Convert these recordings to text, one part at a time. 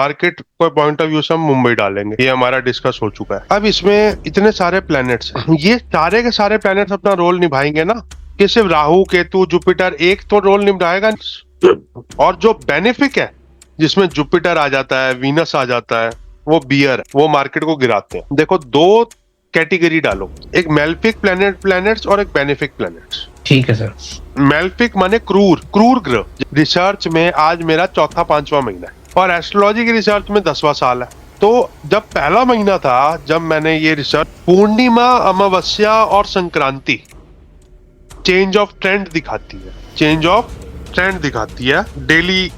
Market को point of view से हम मुंबई डालेंगे, ये हमारा डिस्कस हो चुका है। अब इसमें इतने सारे प्लैनेट्स हैं, ये सारे के सारे प्लैनेट्स अपना रोल निभाएंगे ना, कि सिर्फ राहु केतु जुपिटर एक तो रोल निभाएगा नहीं? और जो बेनिफिक है जिसमें जुपिटर आ जाता है, वीनस आ जाता है, वो बियर है, वो मार्केट को गिराते हैं। देखो, दो कैटेगरी डालो, एक मेल्फिक प्लैनेट्स और एक बेनिफिक प्लैनेट्स। ठीक है सर। मेल्फिक माने क्रूर ग्रह। रिसर्च में आज मेरा चौथा पांचवा महीना है और एस्ट्रोलॉजी की रिसर्च में 10वां साल है। तो जब पहला महीना था, जब मैंने ये रिसर्च, पूर्णिमा, अमावस्या और संक्रांति चेंज ऑफ ट्रेंड दिखाती है डेली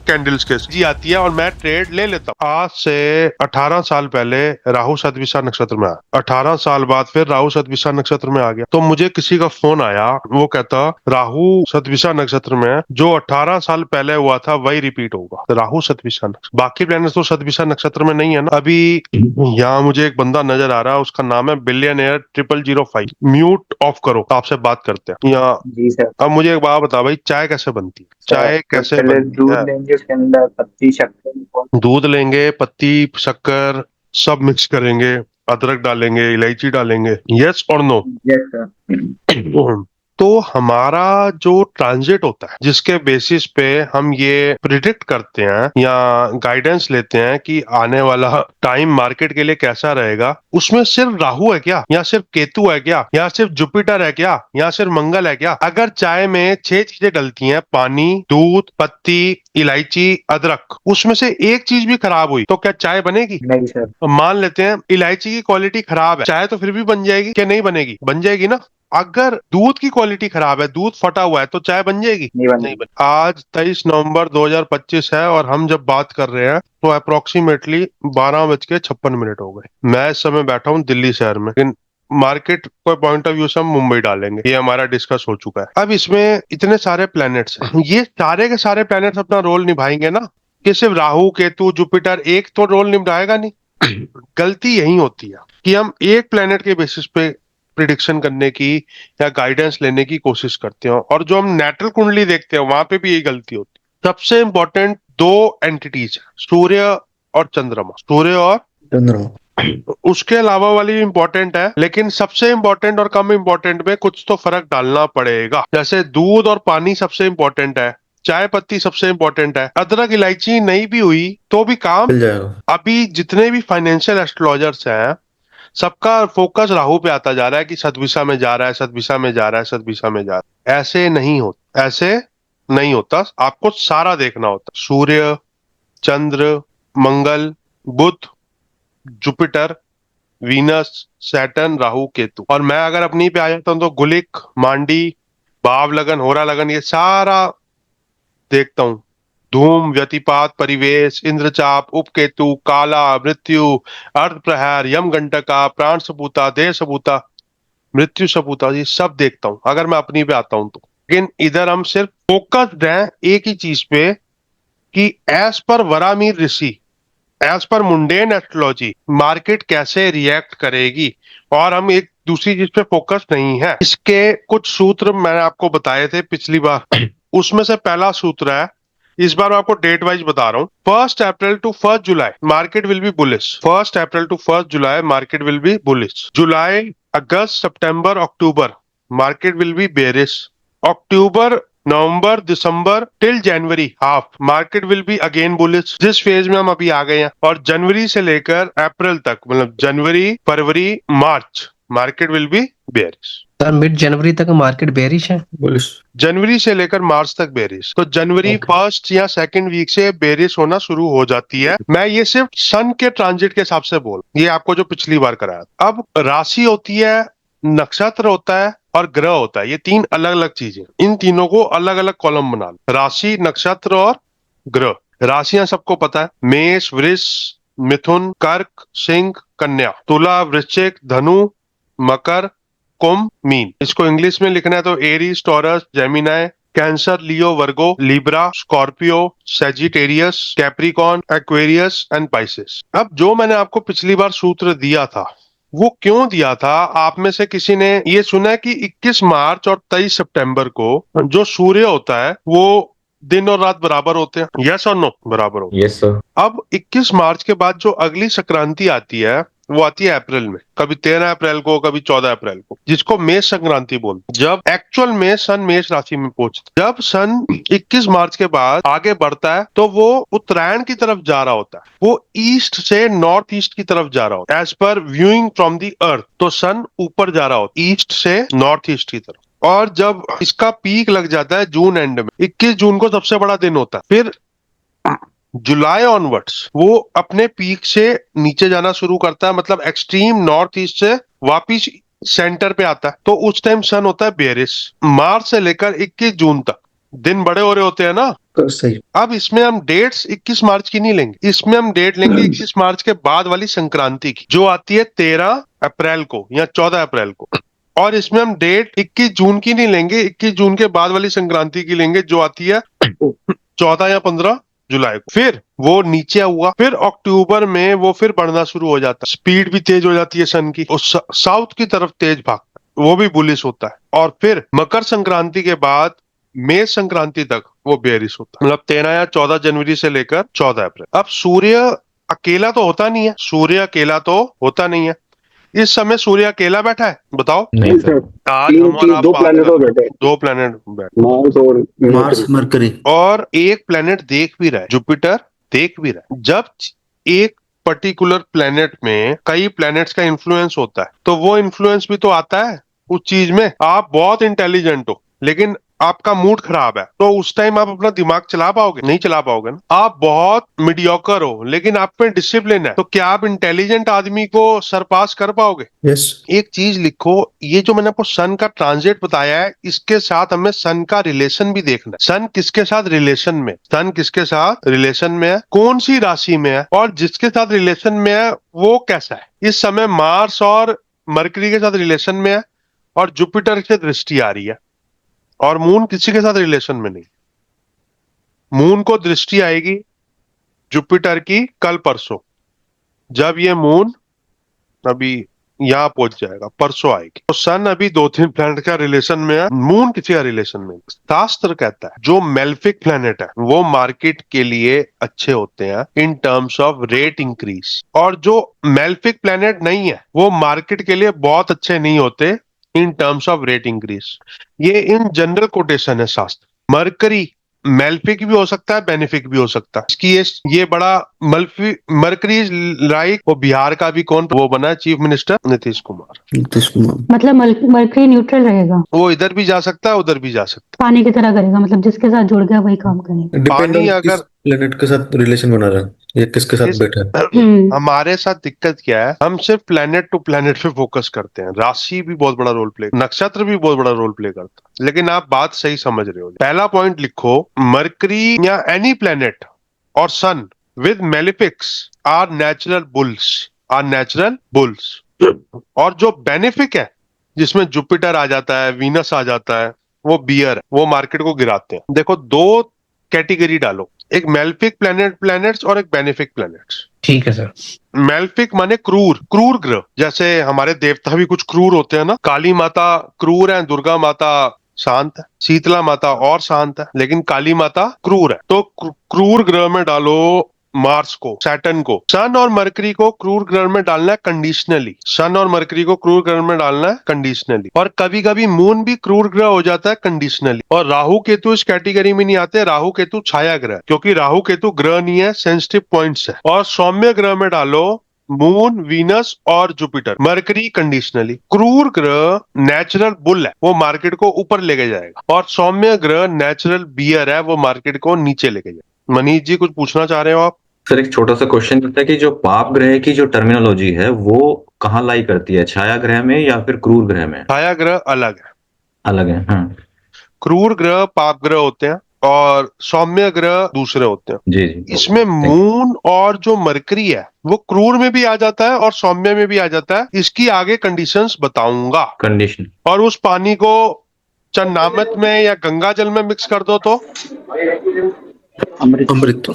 कैंडल्स के जी आती है और मैं ट्रेड ले लेता हूँ। आज से 18 साल पहले राहु सतभिषा नक्षत्र में आया, 18 साल बाद फिर राहु सतभिषा नक्षत्र में आ गया। तो मुझे किसी का फोन आया, वो कहता राहु सतभिषा नक्षत्र में जो 18 साल पहले हुआ था वही रिपीट होगा। राहु सतभिषा नक्षत्र, बाकी प्लैनेट्स तो सतभिषा नक्षत्र में नहीं है ना। अभी यहाँ मुझे एक बंदा नजर आ रहा है, उसका नाम है बिलियनियर 0005। म्यूट ऑफ करो, आपसे बात करते हैं यहाँ। जी सर। अब मुझे एक बात बता भाई, चाय कैसे बनती है? चाय कैसे पहले बनती दूध है? लेंगे, उसके अंदर पत्ती, शक्कर, दूध लेंगे, पत्ती, शक्कर सब मिक्स करेंगे, अदरक डालेंगे, इलायची डालेंगे। यस और नो? Yes sir. तो हमारा जो ट्रांजिट होता है, जिसके बेसिस पे हम ये प्रिडिक्ट करते हैं या गाइडेंस लेते हैं कि आने वाला टाइम मार्केट के लिए कैसा रहेगा, उसमें सिर्फ राहु है क्या, या सिर्फ केतु है क्या, या सिर्फ जुपिटर है क्या, या सिर्फ मंगल है क्या? अगर चाय में 6 चीजें डलती हैं, पानी, दूध, पत्ती, इलायची, अदरक, उसमें से एक चीज भी खराब हुई तो क्या चाय बनेगी? नहीं सर। मान लेते हैं इलायची की क्वालिटी खराब है, चाय तो फिर भी बन जाएगी क्या? नहीं बनेगी? बन जाएगी ना। अगर दूध की क्वालिटी खराब है, दूध फटा हुआ है, तो चाय बन जाएगी? नहीं बनेगी। आज 23 नवंबर 2025 है और हम जब बात कर रहे हैं तो अप्रोक्सीमेटली 12:56 हो गए। मैं इस समय बैठा हूँ दिल्ली शहर में, लेकिन मार्केट को पॉइंट ऑफ व्यू से हम मुंबई डालेंगे, ये हमारा डिस्कस हो चुका है। अब इसमें इतने सारे प्लैनेट्स हैं, ये सारे के सारे प्लैनेट्स अपना रोल निभाएंगे ना, कि सिर्फ राहु केतु जुपिटर एक तो रोल निभाएगा नहीं? गलती यही होती है कि हम एक प्लेनेट के बेसिस पे प्रिडिक्शन करने की या गाइडेंस लेने की कोशिश करते हैं, और जो हम नेटल कुंडली देखते हैं वहां पे भी यही गलती होती है। सबसे इंपॉर्टेंट दो एंटिटीज है, सूर्य और चंद्रमा। सूर्य और चंद्रमा, उसके अलावा वाली इंपॉर्टेंट है, लेकिन सबसे इंपॉर्टेंट और कम इंपॉर्टेंट में कुछ तो फर्क डालना पड़ेगा। जैसे दूध और पानी सबसे इंपॉर्टेंट है, चाय पत्ती सबसे इंपॉर्टेंट है, अदरक इलायची नहीं भी हुई तो भी काम मिल जाएगा। अभी जितने भी फाइनेंशियल एस्ट्रोलॉजर्स हैं, सबका फोकस राहु पे आता जा रहा है कि सतभिषा में जा रहा है, सतभिषा में जा रहा है, सतभिषा में जा रहा है। ऐसे नहीं होता। आपको सारा देखना होता, Surya, Chandra, Mangal, Budh, Jupiter, Venus, Saturn, Rahu, Ketu. और मैं अगर अपनी पे आ जाता हूं तो गुलिक, मांडी, भाव लगन, होरा लगन, ये सारा देखता हूँ। धूम, व्यतिपात, परिवेश, इंद्रचाप, उपकेतु, काला, मृत्यु, अर्ध प्रहर, यम गंटका, प्राण सपूता, देह सपूता, मृत्यु सपूता, ये सब देखता हूँ अगर मैं अपनी पे आता हूं तो। लेकिन इधर हम सिर्फ फोकस्ड हैं एक ही चीज पे कि एज पर वरामीर ऋषि, as per mundane astrology market कैसे रिएक्ट करेगी, और हम एक दूसरी चीज पे फोकस नहीं है। इसके कुछ सूत्र मैंने आपको बताए थे पिछली बार, उसमें से पहला सूत्र है, इस बार मैं आपको डेट वाइज बता रहा हूँ, 1 April to 1 July market will be bullish. 1 April to 1 July market will be bullish. July, August, September, October market will be bearish. October, November, December till January half market will be again bullish, जिस phase में हम अभी आ गए हैं। और जनवरी से लेकर अप्रैल तक, मतलब January, February, March market will be bearish. Sir mid जनवरी तक मार्केट बेरिश है? बुलिश। जनवरी से लेकर मार्च तक बेरिश। तो जनवरी फर्स्ट या सेकंड वीक से बेरिश होना शुरू हो जाती है। मैं ये सिर्फ सन के ट्रांजिट के हिसाब से बोल, ये आपको जो पिछली बार कराया। अब राशि होती है, नक्षत्र होता है और ग्रह होता है, ये तीन अलग अलग चीजें। इन तीनों को अलग अलग कॉलम बना लो, राशि, नक्षत्र और ग्रह। राशियां सबको पता है, मेष, वृष, मिथुन, कर्क, सिंह, कन्या, तुला, वृश्चिक, धनु, मकर, कुंभ, मीन। इसको इंग्लिश में लिखना है तो Aries, taurus, Gemini, cancer, Leo, Virgo, Libra, Scorpio, Sagittarius, Capricorn, Aquarius and Pisces. अब जो मैंने आपको पिछली बार सूत्र दिया था, वो क्यों दिया था? आप में से किसी ने ये सुना है कि 21 मार्च और 23 सितंबर को जो सूर्य होता है वो दिन और रात बराबर होते हैं? यस और नो? बराबर होते यस सर। हैं। अब 21 मार्च के बाद जो अगली संक्रांति आती है वो आती है अप्रैल में, कभी 13 अप्रैल को, कभी 14 अप्रैल को, जिसको मेष संक्रांति बोलते हैं। जब एक्चुअल में सन मेष राशि में पहुंचता है, जब सन 21 मार्च के बाद आगे बढ़ता है तो वो उत्तरायण की तरफ जा रहा होता है, वो ईस्ट से नॉर्थ ईस्ट की तरफ जा रहा होता है as per viewing from the earth. तो सन ऊपर जा रहा होता है ईस्ट से नॉर्थ ईस्ट की तरफ। और जब इसका पीक लग जाता है जून एंड में, 21 जून को सबसे बड़ा दिन होता है, फिर जुलाई ऑनवर्ड्स वो अपने पीक से नीचे जाना शुरू करता है, मतलब एक्सट्रीम नॉर्थ ईस्ट से वापिस सेंटर पे आता है। तो उस टाइम सन होता है बेरिस। मार्च से लेकर 21 जून तक दिन बड़े हो रहे होते हैं ना। तो सही। अब इसमें हम डेट्स 21 मार्च की नहीं लेंगे, इसमें हम डेट लेंगे 21 मार्च के बाद वाली संक्रांति की, जो आती है 13 अप्रैल को या 14 अप्रैल को। और इसमें हम डेट 21 जून की नहीं लेंगे, 21 जून के बाद वाली संक्रांति की लेंगे, जो आती है 14 या 15 जुलाई को। फिर वो नीचे हुआ, फिर अक्टूबर में वो फिर बढ़ना शुरू हो जाता है, स्पीड भी तेज हो जाती है सन की, और साउथ की तरफ तेज भागता है, वो भी बुलिश होता है। और फिर मकर संक्रांति के बाद मेष संक्रांति तक वो बेरिश होता है, मतलब 13 या 14 जनवरी से लेकर 14 अप्रैल। अब सूर्य अकेला तो होता नहीं है, सूर्य अकेला तो होता नहीं है। इस समय सूर्य अकेला बैठा है? बताओ। नहीं सर। आज हम और आप दो बात प्लैनेट कर और रहे हैं, बैठे, दो प्लेनेट बैठे, मार्स और मार्स मरकरी। और एक प्लेनेट देख भी रहा है, जुपिटर देख भी रहा है। जब एक पर्टिकुलर प्लेनेट में कई प्लैनेट्स का इन्फ्लुएंस होता है तो वो इन्फ्लुएंस भी तो आता है उस चीज में। आप बहुत इंटेलिजेंट हो लेकिन आपका मूड खराब है, तो उस टाइम आप अपना दिमाग चला पाओगे? नहीं चला पाओगे ना। आप बहुत मीडियोकर हो लेकिन आप में डिसिप्लिन है, तो क्या आप इंटेलिजेंट आदमी को सरपास कर पाओगे? यस। एक चीज लिखो, ये जो मैंने आपको सन का ट्रांजिट बताया है, इसके साथ हमें सन का रिलेशन भी देखना है। सन किसके साथ रिलेशन में, सन किसके साथ रिलेशन में है, कौन सी राशि में है, और जिसके साथ रिलेशन में है वो कैसा है। इस समय मार्स और मरकरी के साथ रिलेशन में है और जुपिटर से दृष्टि आ रही है, और मून किसी के साथ रिलेशन में नहीं। मून को दृष्टि आएगी जुपिटर की कल परसों, जब ये मून अभी यहाँ पहुंच जाएगा, परसों आएगी। तो सन अभी 2-3 प्लैनेट का रिलेशन में है, मून किसी का रिलेशन में। शास्त्र कहता है जो मेल्फिक प्लैनेट है वो मार्केट के लिए अच्छे होते हैं in terms of rate increase, और जो मेल्फिक प्लैनेट नहीं है वो मार्केट के लिए बहुत अच्छे नहीं होते in terms of rate increase. ये इन जनरल कोटेशन है शास्त्र। मरकरी मेल्फिक भी हो सकता है, बेनिफिक भी हो सकता है। इसकी ये बड़ा मरकरी लाइक, वो बिहार का भी कौन वो बना है चीफ मिनिस्टर, नीतीश कुमार। नीतीश कुमार। मतलब मरकरी न्यूट्रल रहेगा, वो इधर भी जा सकता है उधर भी जा सकता पानी की तरह करेगा, मतलब जिसके साथ जुड़ गया वही काम करेगा। है। डिपेंड पानी ऑन किस अगर प्लेनेट के साथ रिलेशन बना रहा है या किसके साथ इस बैठा है। हमारे साथ दिक्कत क्या है, हम सिर्फ प्लेनेट टू प्लेनेट पे फोकस करते हैं। राशि भी बहुत बड़ा रोल प्ले, नक्षत्र भी बहुत बड़ा रोल प्ले करता है, लेकिन आप बात सही समझ रहे हो। पहला पॉइंट लिखो, मरकरी या एनी प्लेनेट और sun with malefics are natural bulls, are natural bulls. और जो बेनिफिक है जिसमें जुपिटर आ जाता है, वीनस आ जाता है, वो बियर है, वो मार्केट को गिराते हैं। देखो दो कैटेगरी डालो, एक मेल्फिक प्लैनेट्स और एक बेनिफिक प्लैनेट्स। ठीक है सर। मेल्फिक माने क्रूर, क्रूर ग्रह। जैसे हमारे देवता भी कुछ क्रूर होते हैं ना, काली माता क्रूर है, दुर्गा माता शांत है, शीतला माता और शांत है, लेकिन काली माता क्रूर है। तो क्रूर ग्रह में डालो मार्स को, सैटर्न को। सन और मरकरी को क्रूर ग्रह में डालना है कंडीशनली, सन और मरकरी को क्रूर ग्रह में डालना है कंडीशनली। और कभी कभी मून भी क्रूर ग्रह हो जाता है कंडीशनली। और राहु केतु इस कैटेगरी में नहीं आते, राहु केतु छाया ग्रह, क्योंकि राहु केतु ग्रह नहीं है, सेंसिटिव पॉइंट्स है। और सौम्य ग्रह में डालो मून, वीनस और जुपिटर। Mercury conditionally. क्रूर ग्रह नेचुरल बुल है, वो मार्केट को ऊपर लेके जाएगा, और सौम्य ग्रह नेचुरल बियर है, वो मार्केट को नीचे लेके जाएगा। मनीष जी कुछ पूछना चाह रहे हो आप? सर एक छोटा सा क्वेश्चन था कि जो पाप ग्रह की जो टर्मिनोलॉजी है वो कहाँ लाई करती है, छाया ग्रह में या फिर क्रूर ग्रह में? छाया ग्रह अलग है, अलग है। हाँ क्रूर ग्रह पाप ग्रह होते हैं और सौम्य ग्रह दूसरे होते हैं। जी जी। इसमें मून और जो मरकरी है वो क्रूर में भी आ जाता है और सौम्य में भी आ जाता है। इसकी आगे कंडीशंस बताऊंगा। कंडीशन। और उस पानी को चन्नामत में या गंगा जल में मिक्स कर दो तो अमृत।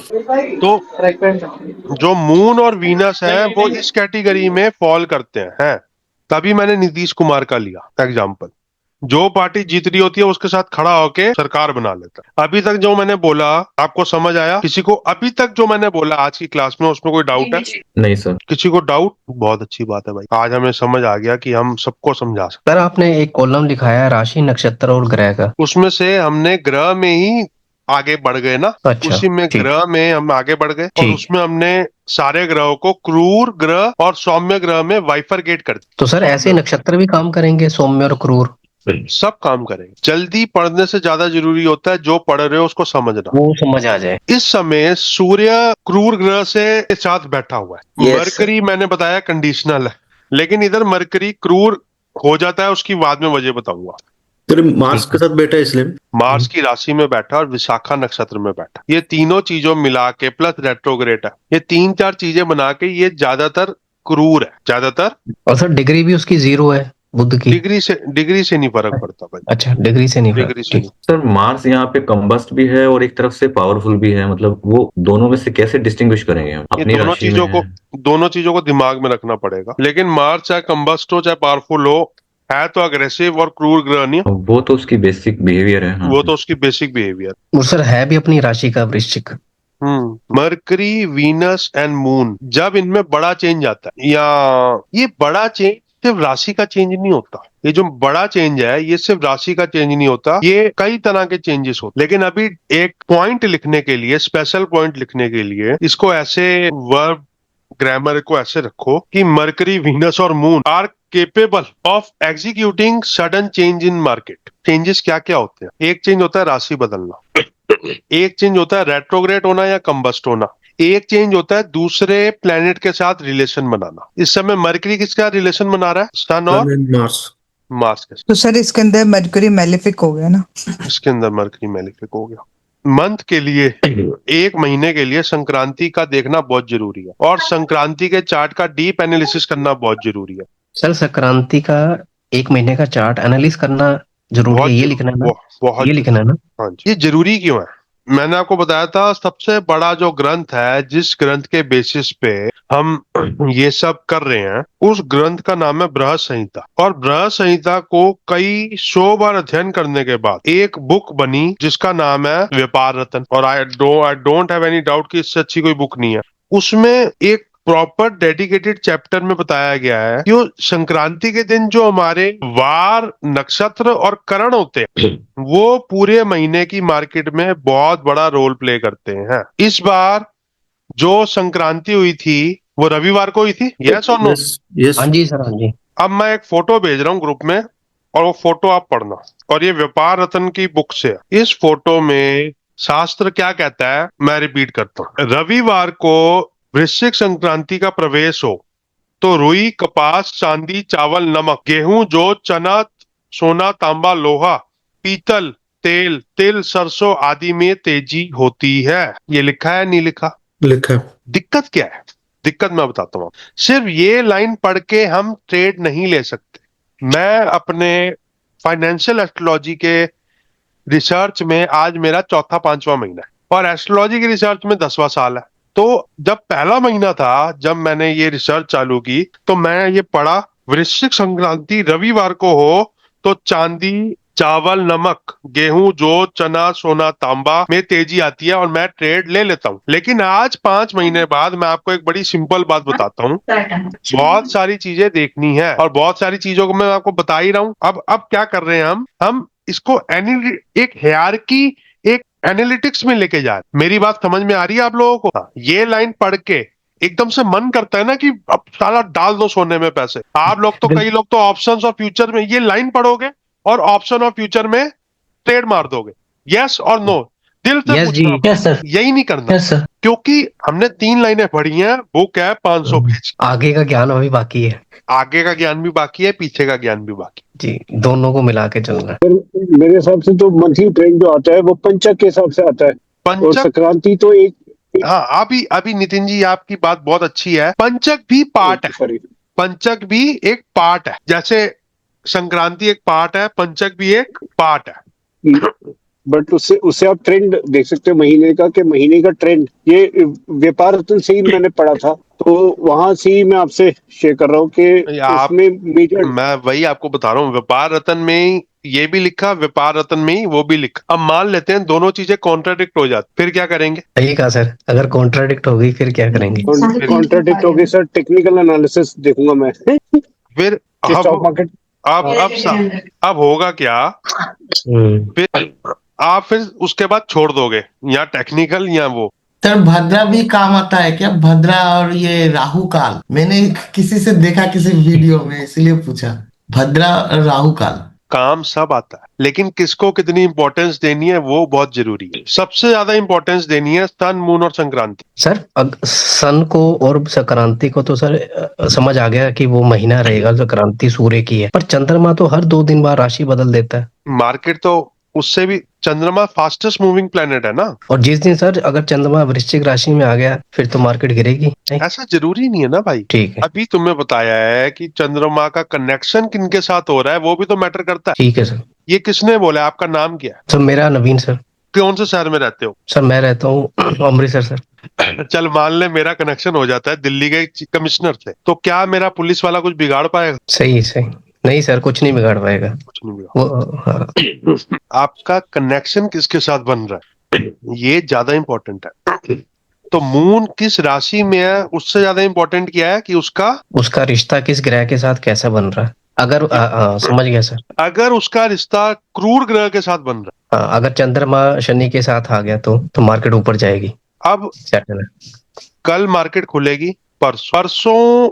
तो जो मून और वीनस है वो इस कैटेगरी में फॉल करते हैं। तभी मैंने नीतीश कुमार का लिया एग्जाम्पल। जो पार्टी जीत रही होती है उसके साथ खड़ा होके सरकार बना लेता है। अभी तक जो मैंने बोला आपको समझ आया? किसी को अभी तक जो मैंने बोला आज की क्लास में उसमें कोई डाउट है? नहीं सर। किसी को डाउट? बहुत अच्छी बात है भाई, आज हमें समझ आ गया कि हम सबको समझा सकते। सर आपने एक कॉलम लिखाया है राशि नक्षत्र और ग्रह का। उसमें से हमने ग्रह में ही आगे बढ़ गए ना, अच्छा, उसी में ठीक। ग्रह में हम आगे बढ़ गए और ठीक। उसमें हमने सारे ग्रहों को क्रूर ग्रह और सौम्य ग्रह में वाइफरगेट कर दिया। तो सर ऐसे नक्षत्र भी काम करेंगे, सौम्य और क्रूर? सब काम करेंगे। जल्दी पढ़ने से ज्यादा जरूरी होता है जो पढ़ रहे हो उसको समझना। वो समझ आ जाए। इस समय सूर्य क्रूर ग्रह से साथ बैठा हुआ है। Yes, मरकरी मैंने बताया कंडीशनल है, लेकिन इधर मरकरी क्रूर हो जाता है, उसकी बाद में वजह बताऊंगा। तो मार्स के साथ बैठा है इसलिए मार्स की राशि में बैठा और विशाखा नक्षत्र में बैठा, ये तीनों चीजों मिला के प्लस रेट्रोग्रेड है, ये 3-4 चीजें बना के ये ज्यादातर क्रूर है, ज्यादातर। और सर डिग्री भी उसकी 0 है बुध की? डिग्री से नहीं फर्क पड़ता भाई। अच्छा, डिग्री से नहीं फर्क। डिग्री से ठीक। नहीं। सर मार्स यहाँ पे कंबस्ट भी है और एक तरफ से पावरफुल भी है, मतलब वो दोनों में से कैसे डिस्टिंग्विश करेंगे हम ये अपनी दोनों राशि चीजों में? दोनों चीजों को दिमाग में रखना पड़ेगा। लेकिन मार्स चाहे कंबस्ट हो चाहे पावरफुल हो, है तो अग्रेसिव और क्रूर ग्रह नहीं। वो तो उसकी बेसिक बिहेवियर है। हाँ। वो तो उसकी बेसिक बिहेवियर। और सर है भी अपनी राशि का वृश्चिक। मरकरी, वीनस एंड मून जब इनमें बड़ा चेंज आता है, या ये बड़ा चेंज सिर्फ राशि का चेंज नहीं होता, ये जो बड़ा चेंज है ये सिर्फ राशि का चेंज नहीं होता, ये कई तरह के चेंजेस होते। लेकिन अभी एक पॉइंट लिखने के लिए, स्पेशल पॉइंट लिखने के लिए इसको ऐसे वर्ब ग्रामर को ऐसे रखो कि मरकरी, वीनस और moon are capable of executing sudden change in market. Changes क्या क्या होते हैं? एक चेंज होता है राशि बदलना, एक चेंज होता है रेट्रोग्रेड होना या कंबस्ट होना, एक चेंज होता है दूसरे प्लेनेट के साथ रिलेशन बनाना। इस समय मरकरी किसका रिलेशन बना रहा है? सन और मार्स। मार्स के। तो सर इसके अंदर मरकरी मैलेफिक हो गया ना? इसके अंदर मरकरी मैलेफिक हो गया। मंथ के लिए, एक महीने के लिए संक्रांति का देखना बहुत जरूरी है और संक्रांति के चार्ट का डीप एनालिसिस करना बहुत जरूरी है। सर संक्रांति का एक महीने का चार्ट एनालिस करना जरूरी है, ये लिखना है ना? बहुत ये लिखना है ना? हाँ जी। ये जरूरी क्यों है? मैंने आपको बताया था सबसे बड़ा जो ग्रंथ है, जिस ग्रंथ के बेसिस पे हम ये सब कर रहे हैं, उस ग्रंथ का नाम है बृहद संहिता। और बृहद संहिता को कई 100 बार अध्ययन करने के बाद एक बुक बनी जिसका नाम है व्यापार रत्न। और I don't have any doubt कि इससे अच्छी कोई बुक नहीं है। उसमें एक प्रॉपर डेडिकेटेड चैप्टर में बताया गया है कि वो संक्रांति के दिन जो हमारे वार, नक्षत्र और करण होते हैं वो पूरे महीने की मार्केट में बहुत बड़ा रोल प्ले करते हैं। इस बार जो संक्रांति हुई थी वो रविवार को हुई थी, यस और नो? यस। हाँ जी सर, हाँ जी। अब मैं एक फोटो भेज रहा हूँ ग्रुप में और वो फोटो आप पढ़ना, और ये व्यापार रत्न की बुक से है। इस फोटो में शास्त्र क्या कहता है मैं रिपीट करता हूँ। रविवार को वृश्चिक संक्रांति का प्रवेश हो तो रुई, कपास, चांदी, चावल, नमक, गेहूं, जौ, चना, सोना, तांबा, लोहा, पीतल, तेल, तिल, सरसों आदि में तेजी होती है। ये लिखा है नहीं लिखा? लिखा। दिक्कत क्या है? दिक्कत मैं बताता हूँ। सिर्फ ये लाइन पढ़ के हम ट्रेड नहीं ले सकते। मैं अपने फाइनेंशियल एस्ट्रोलॉजी के रिसर्च में आज मेरा 4-5वां महीना है और एस्ट्रोलॉजी की रिसर्च में 10वां साल है। तो जब पहला महीना था, जब मैंने ये रिसर्च चालू की, तो मैं ये पढ़ा वृश्चिक संक्रांति रविवार को हो तो चांदी, चावल, नमक, गेहूं, जौ, चना, सोना, तांबा में तेजी आती है और मैं ट्रेड ले लेता हूँ। लेकिन आज 5 महीने बाद मैं आपको एक बड़ी सिंपल बात बताता हूँ। बहुत सारी चीजें देखनी है और बहुत सारी चीजों को मैं आपको बता ही रहा हूँ। अब क्या कर रहे हैं हम इसको एक हायरार्की, एक एनालिटिक्स में लेके जा रहे। मेरी बात समझ में आ रही है आप लोगों को? हाँ, ये लाइन पढ़ के एकदम से मन करता है ना कि अब साला डाल दो सोने में पैसे। आप लोग तो, कई लोग तो ऑप्शंस और फ्यूचर में ये लाइन पढ़ोगे और ऑप्शन और फ्यूचर में ट्रेड मार दोगे। यस और नो? दिल से यस जी, पूछना, यस सर, यही नहीं करना। Yes sir. क्योंकि हमने 3 लाइनें पढ़ी हैं, बुक है 500 पेज। आगे का ज्ञान अभी बाकी है। आगे का ज्ञान भी बाकी है, पीछे का ज्ञान भी बाकी जी, दोनों को मिला के चलना है। मेरे हिसाब से तो मंथली ट्रेंड जो आता है वो पंचक के हिसाब से आता है, और पंचक। संक्रांति तो एक हाँ, अभी नितिन जी आपकी बात बहुत अच्छी है। पंचक भी पार्ट है, सॉरी पंचक भी एक पार्ट है। जैसे संक्रांति एक पार्ट है, पंचक भी एक पार्ट है। बट उससे आप ट्रेंड देख सकते हो महीने का, कि महीने का ट्रेंड। ये व्यापार रत्न से ही मैंने पढ़ा था, तो वहां से ही मैं आपसे शेयर कर रहा हूँ कि आप उसमें मेजर मैं वही आपको बता रहा हूँ, व्यापार रत्न में ही ये भी लिखा, व्यापार रत्न में ही वो भी लिखा। अब मान लेते हैं दोनों चीजें कॉन्ट्राडिक्ट हो जाती, फिर क्या करेंगे? सही कहा सर, अगर कॉन्ट्राडिक्ट होगी फिर क्या करेंगे? फिर कॉन्ट्राडिक्ट होगी सर, टेक्निकल एनालिसिस देखूंगा मैं कि फिर स्टॉक मार्केट। अब होगा क्या? हम्म। फिर आप फिर उसके बाद छोड़ दोगे, या टेक्निकल या वो। सर भद्रा भी काम आता है क्या? भद्रा और ये राहु काल, मैंने किसी से देखा किसी वीडियो में, इसलिए पूछा। भद्रा और राहु काल काम सब आता है, लेकिन किसको कितनी इंपॉर्टेंस देनी है वो बहुत जरूरी है। सबसे ज्यादा इंपॉर्टेंस देनी है सन, मून और संक्रांति। सर सन को और संक्रांति को तो सर समझ आ गया कि वो महीना रहेगा, संक्रांति सूर्य की है, पर चंद्रमा तो हर 2 दिन बाद राशि बदल देता है। मार्केट तो उससे भी, चंद्रमा फास्टेस्ट मूविंग प्लेनेट है ना। और जिस दिन सर अगर चंद्रमा वृश्चिक राशि में आ गया फिर तो मार्केट गिरेगी नहीं? ऐसा जरूरी नहीं है ना भाई। ठीक है, अभी तुमने बताया है कि चंद्रमा का कनेक्शन किनके साथ हो रहा है, वो भी तो मैटर करता है। ठीक है सर। ये किसने बोला? आपका नाम क्या है? सर मेरा नवीन सर। कौन से शहर में रहते हो? सर मैं रहता हूँ अमृतसर सर। चल मान ले मेरा कनेक्शन हो जाता है दिल्ली के कमिश्नर से, तो क्या मेरा पुलिस वाला कुछ बिगाड़ पाएगा? सही सही। नहीं सर, कुछ नहीं बिगाड़ पाएगा कुछ नहीं बिगाड़। वो। हाँ। आपका कनेक्शन किसके साथ बन रहा है, ये ज्यादा इंपॉर्टेंट है। तो मून किस राशि में है, उससे ज्यादा इंपॉर्टेंट क्या है कि उसका रिश्ता किस ग्रह के साथ कैसा बन रहा है। अगर समझ गया सर। अगर उसका रिश्ता क्रूर ग्रह के साथ बन रहा अगर चंद्रमा शनि के साथ आ गया तो मार्केट ऊपर जाएगी। है। अब सेटल है। कल मार्केट खुलेगी, परसों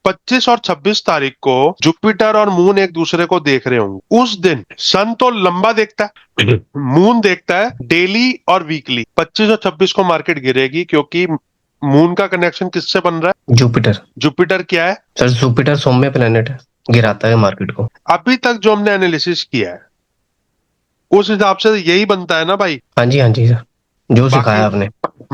25 और 26 तारीख को जुपिटर और मून एक दूसरे को देख रहे होंगे। उस दिन सन तो लंबा देखता है, मून देखता है डेली और वीकली। 25 और 26 को मार्केट गिरेगी, क्योंकि मून का कनेक्शन किससे बन रहा है? जुपिटर। जुपिटर क्या है? सर जुपिटर सौम्य प्लेनेट है, गिराता है मार्केट को। अभी तक जो हमने एनालिसिस किया है उस हिसाब से यही बनता है ना भाई। हाँ जी सर, जो सिखाया आपने।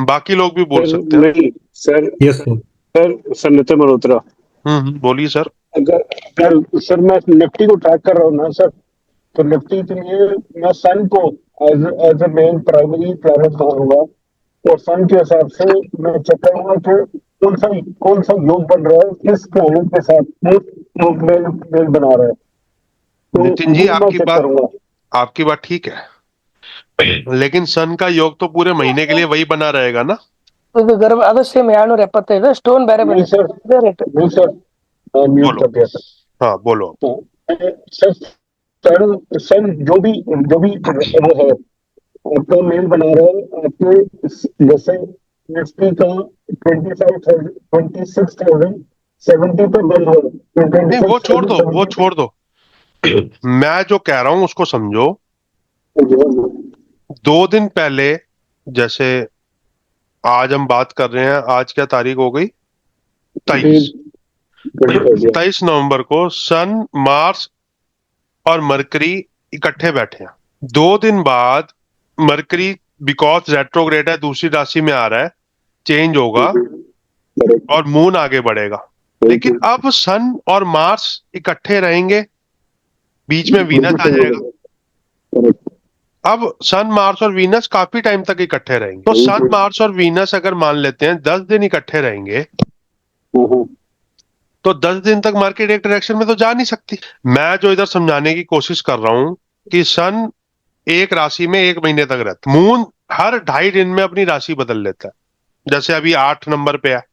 बाकी लोग भी बोल सर सकते हैं। नहीं sir, yes sir. Sir Nitin Malhotra, बोलिए सर। अगर सर मैं निफ्टी को ट्रैक कर रहा हूँ ना सर, तो निफ्टी के लिए मैं सन को as a main primary planet मानूंगा, और सन के हिसाब से मैं चेक करूंगा कि कौन सा योग बन रहा है, किस प्लैनेट के साथ योग मेल मेल बना रहा है। तो नितिन जी, वो मैं चेक करूंगा। आपकी बात ठीक है, लेकिन सन का योग तो पूरे महीने के लिए वही बना रहेगा ना। ಗರ್ಭ ಅದು ಸೇಮ್ 275 ಸ್ಟೋನ್ ಬೇರೆ नहीं ಬಂದಿದೆ सर, ಇದೇ ರೇಟ್ नहीं सर, म्यूट बोलो। कर दिया सर। हाँ बोलो। तो सर सर सर जो भी वो है आपका मेल बना रहा है आपके, जैसे निफ्टी का 26,070 पे बंद हुआ, नहीं वो छोड़ दो, वो छोड़ दो। मैं जो कह रहा हूं उसको समझो। 2 दिन पहले, जैसे आज हम बात कर रहे हैं, आज क्या तारीख हो गई? 23 नवंबर को सन, मार्स और मरकरी इकट्ठे बैठे हैं। 2 दिन बाद मरकरी, बिकॉज रेट्रोग्रेड है, दूसरी राशि में आ रहा है, चेंज होगा और मून आगे बढ़ेगा। लेकिन अब सन और मार्स इकट्ठे रहेंगे, बीच में वीनस आ जाएगा। अब सन, मार्स और वीनस काफी टाइम तक इकट्ठे रहेंगे। तो सन, मार्स और वीनस अगर मान लेते हैं 10 दिन इकट्ठे रहेंगे, तो 10 दिन तक मार्केट एक डायरेक्शन में तो जा नहीं सकती। मैं जो इधर समझाने की कोशिश कर रहा हूं कि सन एक राशि में 1 महीने तक रहता है, मून हर 2.5 दिन में अपनी राशि बदल लेता है। जैसे अभी 8 नंबर पे है,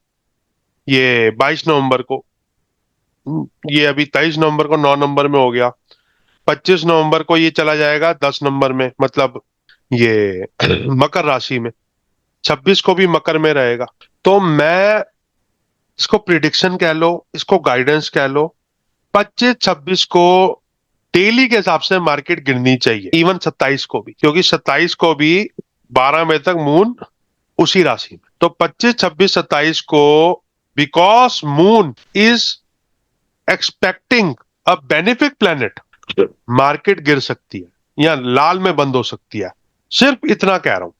ये 22 नवंबर को, ये अभी 23 नवंबर को 9 नंबर में हो गया, 25 नवंबर को ये चला जाएगा 10 नंबर में, मतलब ये मकर राशि में, 26 को भी मकर में रहेगा। तो मैं इसको प्रिडिक्शन कह लो, इसको गाइडेंस कह लो, 25-26 को डेली के हिसाब से मार्केट गिरनी चाहिए, इवन 27 को भी, क्योंकि 27 को भी 12 बजे तक मून उसी राशि में। तो 25, 26, 27 को, because moon is expecting a benefic planet, market गिर सकती है या लाल में बंद हो सकती है। सिर्फ इतना कह रहा हूं।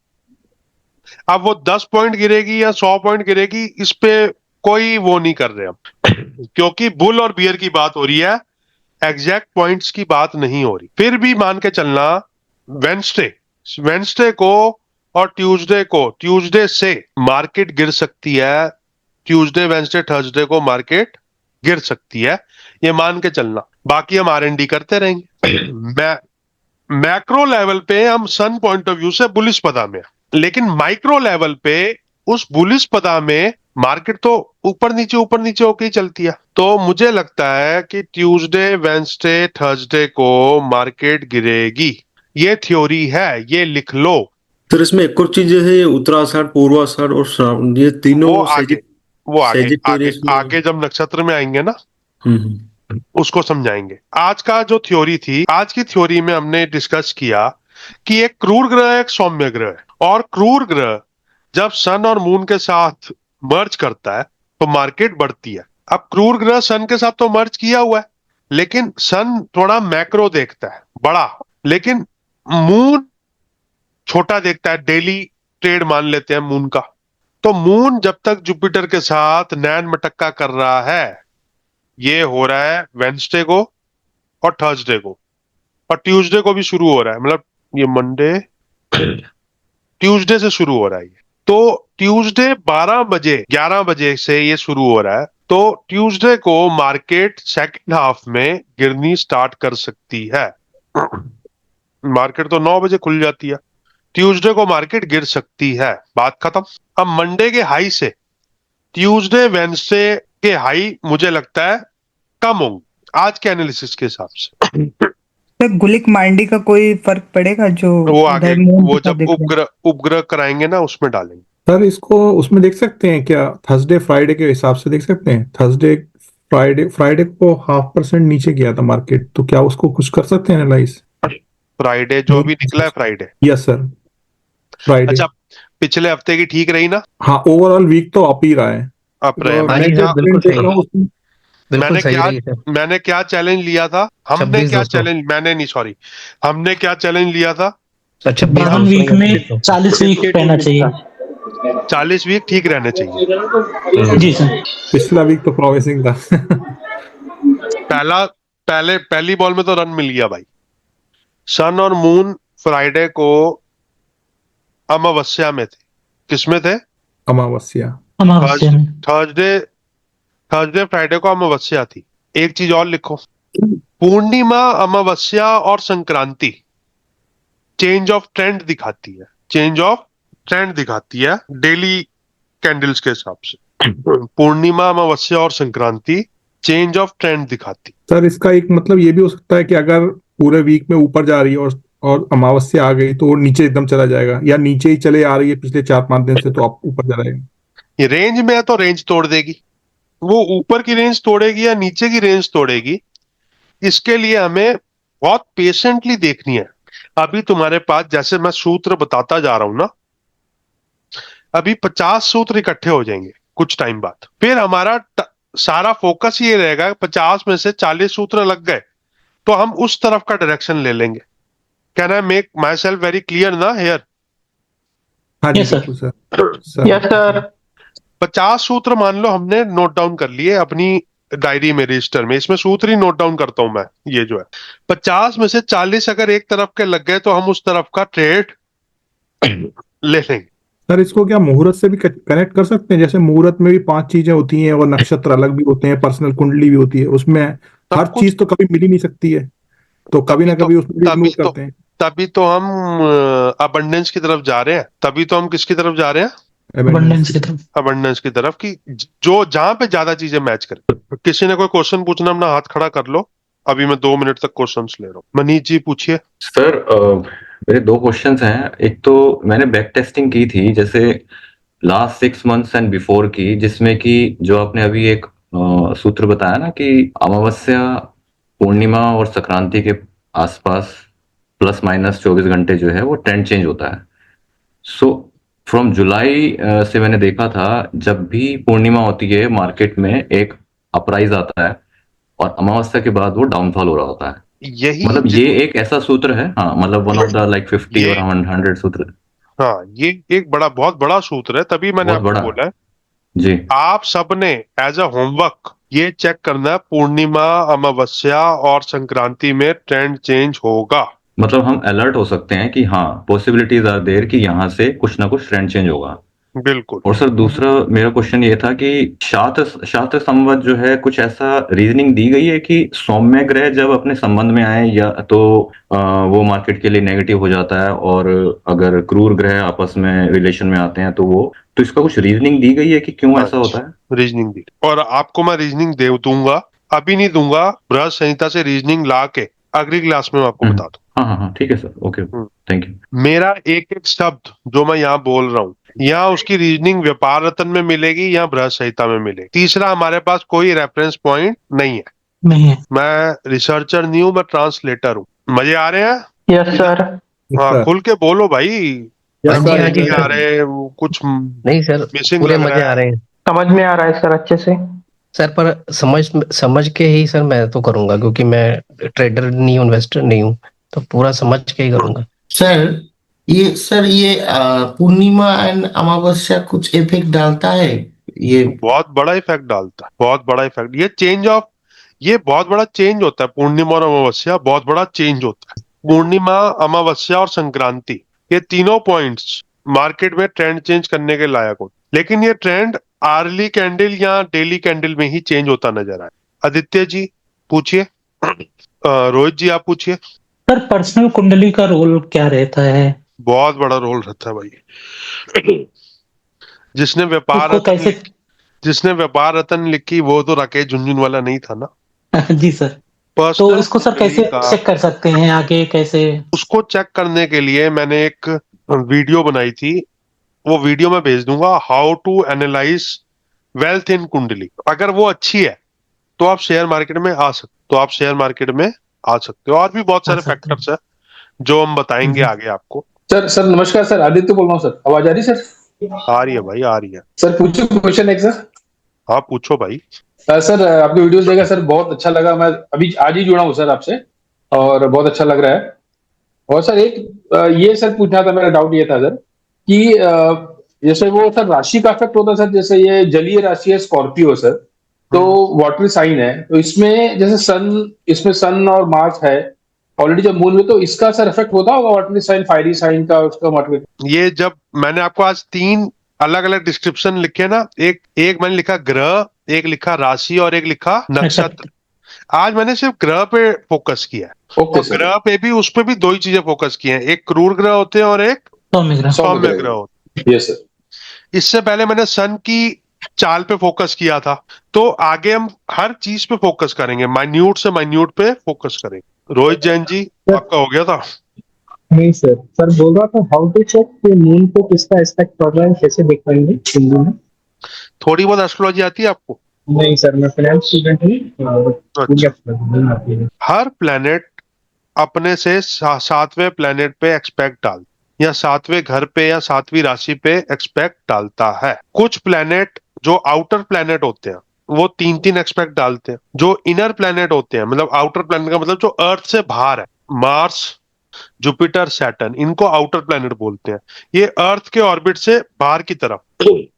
अब वो 10 पॉइंट गिरेगी या 100 पॉइंट गिरेगी, इस पे कोई वो नहीं कर रहे हम, क्योंकि बुल और बियर की बात हो रही है, एग्जैक्ट पॉइंट्स की बात नहीं हो रही। फिर भी मान के चलना, वेंसडे को और ट्यूसडे से मार्केट गिर सकती है ट्यूसडे वेंसडे थर्सडे को मार्केट गिर सकती है, ये मान के चलना। बाकी हम R&D करते रहेंगे। मैं मैक्रो लेवल पे हम सन पॉइंट ऑफ व्यू से बुलिश पदा में हैं, लेकिन माइक्रो लेवल पे उस बुलिश पदा में मार्केट तो ऊपर नीचे होके ही चलती है। तो मुझे लगता है कि ट्यूसडे वेंसडे थर्सडे को मार्केट गिरेगी, ये थ्योरी है, ये लिख लो। सर इसमें एक और चीज है, उत्तराषाढ़ पूर्वाषाढ़ और श्रावण, ये तीनों वो आगे Sagittarius में- आगे जब नक्षत्र में आएंगे ना हम्म। उसको समझाएंगे। आज का जो थ्योरी थी, आज की थ्योरी में हमने डिस्कस किया कि एक क्रूर ग्रह एक सौम्य ग्रह है, और क्रूर ग्रह जब सन और मून के साथ मर्ज करता है तो मार्केट बढ़ती है। अब क्रूर ग्रह सन के साथ तो मर्ज किया हुआ है, लेकिन सन थोड़ा मैक्रो देखता है, बड़ा, लेकिन मून छोटा देखता है, डेली ट्रेड मान लेते हैं मून का। तो मून जब तक जुपिटर के साथ नैन मटक्का कर रहा है, ये हो रहा है वेंसडे को और थर्सडे को, और ट्यूसडे को भी शुरू हो रहा है, मतलब ये मंडे ट्यूसडे से शुरू हो रहा है। तो ट्यूसडे 12 बजे 11 बजे से ये शुरू हो रहा है, तो ट्यूसडे को मार्केट सेकंड हाफ में गिरनी स्टार्ट कर सकती है। मार्केट तो 9 बजे खुल जाती है, ट्यूसडे को मार्केट गिर सकती है, बात खत्म। अब मंडे के हाई से ट्यूसडे वेंसडे के हाई मुझे लगता है कम होंगे आज के एनालिसिस के हिसाब से। तो गुलिक मांडी का कोई फर्क पड़ेगा जो वो आगे उधर मून वो के साथ जब दिख रहा है? उपग्रह कराएंगे ना उसमें डालेंगे। सर इसको उसमें देख सकते हैं क्या, थर्सडे फ्राइडे के हिसाब से देख सकते हैं? थर्सडे फ्राइडे को 0.5% नीचे गया था मार्केट, तो क्या उसको कुछ कर सकते हैं एनालाइज? फ्राइडे जो भी निकला है फ्राइडे, यस सर, फ्राइडे। अच्छा पिछले हफ्ते की ठीक रही ना? हाँ, ओवरऑल वीक तो अप ही रहा है। अप रहे। हाँ जी, मैंने हाँ, बिल्कुल देख सही। रहा हूँ उसमें बिल्कुल सही रही है। मैंने क्या चैलेंज लिया था? हमने 26 क्या 200। चैलेंज, मैंने नहीं, सॉरी, हमने क्या चैलेंज लिया था? अच्छा, 12 वीक में 40 वीक रहना चाहिए। 40 वीक ठीक रहने चाहिए। जी सर। पिछला वीक तो प्रॉमिसिंग था। पहली बॉल में तो रन मिल गया भाई। सन और मून फ्राइडे को अमावस्या में थे, किसमें थे? अमावस्या। अमावस्या में। थर्सडे फ्राइडे को अमावस्या थी। एक चीज और लिखो, पूर्णिमा अमावस्या और संक्रांति चेंज ऑफ ट्रेंड दिखाती है, चेंज ऑफ ट्रेंड दिखाती है डेली कैंडल्स के हिसाब से। पूर्णिमा अमावस्या और संक्रांति चेंज ऑफ ट्रेंड दिखाती। सर इसका एक मतलब ये भी हो सकता है कि अगर पूरे वीक में ऊपर जा रही है और अमावस्या आ गई तो वो नीचे एकदम चला जाएगा, या नीचे ही चले आ रही है पिछले 4-5 दिन से तो आप ऊपर जा जाएगा। ये रेंज में है तो रेंज तोड़ देगी, वो ऊपर की रेंज तोड़ेगी या नीचे की रेंज तोड़ेगी, इसके लिए हमें बहुत पेशेंटली देखनी है। अभी तुम्हारे पास, जैसे मैं सूत्र बताता जा रहा हूं ना, अभी 50 सूत्र इकट्ठे हो जाएंगे कुछ टाइम बाद, फिर हमारा सारा फोकस ये रहेगा 50 में से 40 सूत्र लग गए तो हम उस तरफ का डायरेक्शन ले लेंगे। Can I make my self very clear ना हेयर? हाँ जी Yes, sir. बिल्कुल सर। Yes sir. 50 सूत्र मान लो हमने नोट डाउन कर लिए अपनी डायरी में, रजिस्टर में, इसमें सूत्र ही नोट डाउन करता हूं मैं। ये जो है 50 में से 40 अगर एक तरफ के लग गए तो हम उस तरफ का ट्रेड ले लेंगे। सर इसको क्या मुहूर्त से भी कनेक्ट कर सकते हैं? जैसे मुहूर्त में भी 5 चीजें होती हैं और नक्षत्र अलग भी होते हैं, पर्सनल कुंडली भी होती है, उसमें हर कुछ- चीज तो कभी मिल ही नहीं सकती है, तो कभी ना कभी उसमें भी इग्नोर करते हैं। तभी तो हम अबंडेंस की तरफ जा रहे हैं, तभी तो हम किसकी तरफ जा रहे हैं? अबंडेंस की तरफ। अबंडेंस की तरफ, की जो जहां पे ज्यादा चीजें मैच करें। किसी ने कोई क्वेश्चन पूछना, अपना हाथ खड़ा कर लो, अभी मैं 2 मिनट तक क्वेश्चंस ले रहा हूँ। मनीष जी पूछिए। सर मेरे 2 क्वेश्चंस हैं। एक तो मैंने बैक टेस्टिंग की थी, जैसे लास्ट 6 मंथ्स एंड बिफोर की, जिसमें कि जो आपने अभी एक सूत्र बताया ना कि अमावस्या, पूर्णिमा और संक्रांति के आसपास प्लस माइनस 24 घंटे जो है वो ट्रेंड चेंज होता है। सो फ्रॉम जुलाई से मैंने देखा था, जब भी पूर्णिमा होती है मार्केट में एक अपराइज आता है और अमावस्या के बाद वो डाउनफॉल हो रहा होता है। यही मतलब ये एक ऐसा सूत्र है, हाँ, मतलब वन ऑफ द लाइक 50 और 100 सूत्र। हाँ, ये एक बहुत बड़ा सूत्र है, तभी मैंने बहुत आपको बड़ा। बोला है जी। आप सबने एज अ होमवर्क ये चेक करना है, पूर्णिमा, अमावस्या और संक्रांति में ट्रेंड चेंज होगा। मतलब हम अलर्ट हो सकते हैं कि हाँ, पॉसिबिलिटीज आर देयर कि यहाँ से कुछ ना कुछ ट्रेंड चेंज होगा। बिल्कुल। और सर दूसरा मेरा क्वेश्चन ये था कि शास्त्र संवत जो है कुछ ऐसा रीजनिंग दी गई है कि सौम्य ग्रह जब अपने संबंध में आए या तो वो मार्केट के लिए नेगेटिव हो जाता है, और अगर क्रूर ग्रह आपस में रिलेशन में आते हैं तो इसका कुछ रीजनिंग दी गई है कि क्यों ऐसा होता है? रीजनिंग दी, और आपको मैं रीजनिंग दे दूंगा, अभी नहीं दूंगा, बृहद संहिता से रीजनिंग ला के अगली क्लास में मैं आपको बता दूं। हाँ, ठीक है सर, ओके, थैंक यू। मेरा एक एक शब्द जो मैं यहाँ बोल रहा हूँ, यहाँ उसकी रीजनिंग व्यापार रत्न में मिलेगी या बृहद संहिता में मिलेगी। तीसरा, हमारे पास कोई रेफरेंस पॉइंट नहीं है। नहीं है। मैं रिसर्चर नहीं हूँ, मैं ट्रांसलेटर हूँ। मजे आ रहे हैं? Yes sir. हाँ, खुल के बोलो भाई। हाँ जी, हाँ जी नहीं आ सर। रहे, कुछ नहीं सर, मिसिंग पूरे लग मजे रहा आ है। रहे हैं समझ में आ रहा है सर अच्छे से। सर, पर समझ के ही सर मैं तो करूंगा, क्योंकि मैं ट्रेडर नहीं हूँ, इन्वेस्टर नहीं हूँ, तो पूरा समझ के ही करूंगा। सर ये पूर्णिमा एंड अमावस्या कुछ इफेक्ट डालता है ये? बहुत बड़ा इफेक्ट डालता है, बहुत बड़ा इफेक्ट। ये बहुत बड़ा चेंज होता है। पूर्णिमा और अमावस्या बहुत बड़ा चेंज होता है। पूर्णिमा, अमावस्या और संक्रांति, ये तीनों पॉइंट्स मार्केट में ट्रेंड चेंज करने के लायक होते, लेकिन ये ट्रेंड आर्ली कैंडल या डेली कैंडल में ही चेंज होता नजर आए। आदित्य जी पूछिए। रोहित जी आप पूछिए। सर पर्सनल कुंडली का रोल क्या रहता है? बहुत बड़ा रोल रहता है भाई। जिसने व्यापार उसको रत्न कैसे? जिसने व्यापार रत्न लिखी वो तो राकेश झुनझुनवाला नहीं था ना। जी सर। तो पर्सनल इसको सर कुंडली कैसे का, चेक कर सकते हैं आगे कैसे? उसको चेक करने के लिए मैंने एक वीडियो बनाई थी, वो वीडियो मैं भेज दूंगा, how to analyse wealth in kundli. अगर वो अच्छी है तो आप शेयर मार्केट में आ सकते हो। और भी बहुत आ सारे सकते हैं। फैक्टर्स हैं जो हम बताएंगे आगे आपको। सर नमस्कार सर, आदित्य बोल रहा हूँ सर। आवाज आ रही सर? आ रही है भाई, आ रही है। सर पूछो क्वेश्चन एक सर। हाँ पूछो भाई। सर आपके वीडियोस देखा सर, बहुत अच्छा लगा। मैं अभी आज ही जुड़ा हूँ सर आपसे, और बहुत अच्छा लग रहा है। और सर एक ये सर पूछना था, मेरा डाउट ये था सर कि जैसे वो सर राशि का इफेक्ट होता है सर, जैसे ये जलीय राशि है स्कॉर्पियो सर, तो वाटरी साइन है, तो इसमें जैसे इसमें सन और मार्स है ऑलरेडी जब मून में, तो इसका सर इफेक्ट होता होगा वाटरी साइन, फायरी साइन का, उसका वाटरी? ये जब मैंने आपको आज 3 अलग अलग डिस्क्रिप्शन लिखे ना, एक मैंने लिखा ग्रह, एक लिखा राशि और एक लिखा नक्षत्र। आज मैंने सिर्फ ग्रह पे फोकस किया है। ओके और सर। ग्रह पे भी, उस पे भी 2 ही चीजें फोकस की हैं, एक क्रूर ग्रह होते हैं और एक सौम्य ग्रह होते हैं। Yes sir. इससे पहले मैंने सन की चाल पे फोकस किया था, तो आगे हम हर चीज पे फोकस करेंगे, माइन्यूट से माइन्यूट पे फोकस करेंगे। रोहित जैन जी आपका हो गया था? नहीं सर, बोल रहा था हाउ टू चेक कि मून को किसका एस्पेक्ट कर रहा है, कैसे देख पाएंगे हिंदी में? थोड़ी बहुत एस्ट्रोलॉजी आती है आपको? नहीं सर, मैं फाइनेंस स्टूडेंट हूँ। हर प्लेनेट अपने से 7वें प्लेनेट पे एक्सपेक्ट डाल, या 7वें घर पे या 7वीं राशि पे एक्सपेक्ट डालता है। कुछ प्लेनेट जो आउटर प्लेनेट होते हैं वो 3-3 एक्सपेक्ट डालते हैं। जो इनर प्लेनेट होते हैं, मतलब आउटर प्लेनेट का मतलब जो अर्थ से बाहर है, मार्स, जुपिटर, सैटर्न, इनको आउटर प्लेनेट बोलते हैं। ये अर्थ के ऑर्बिट से बाहर की तरफ,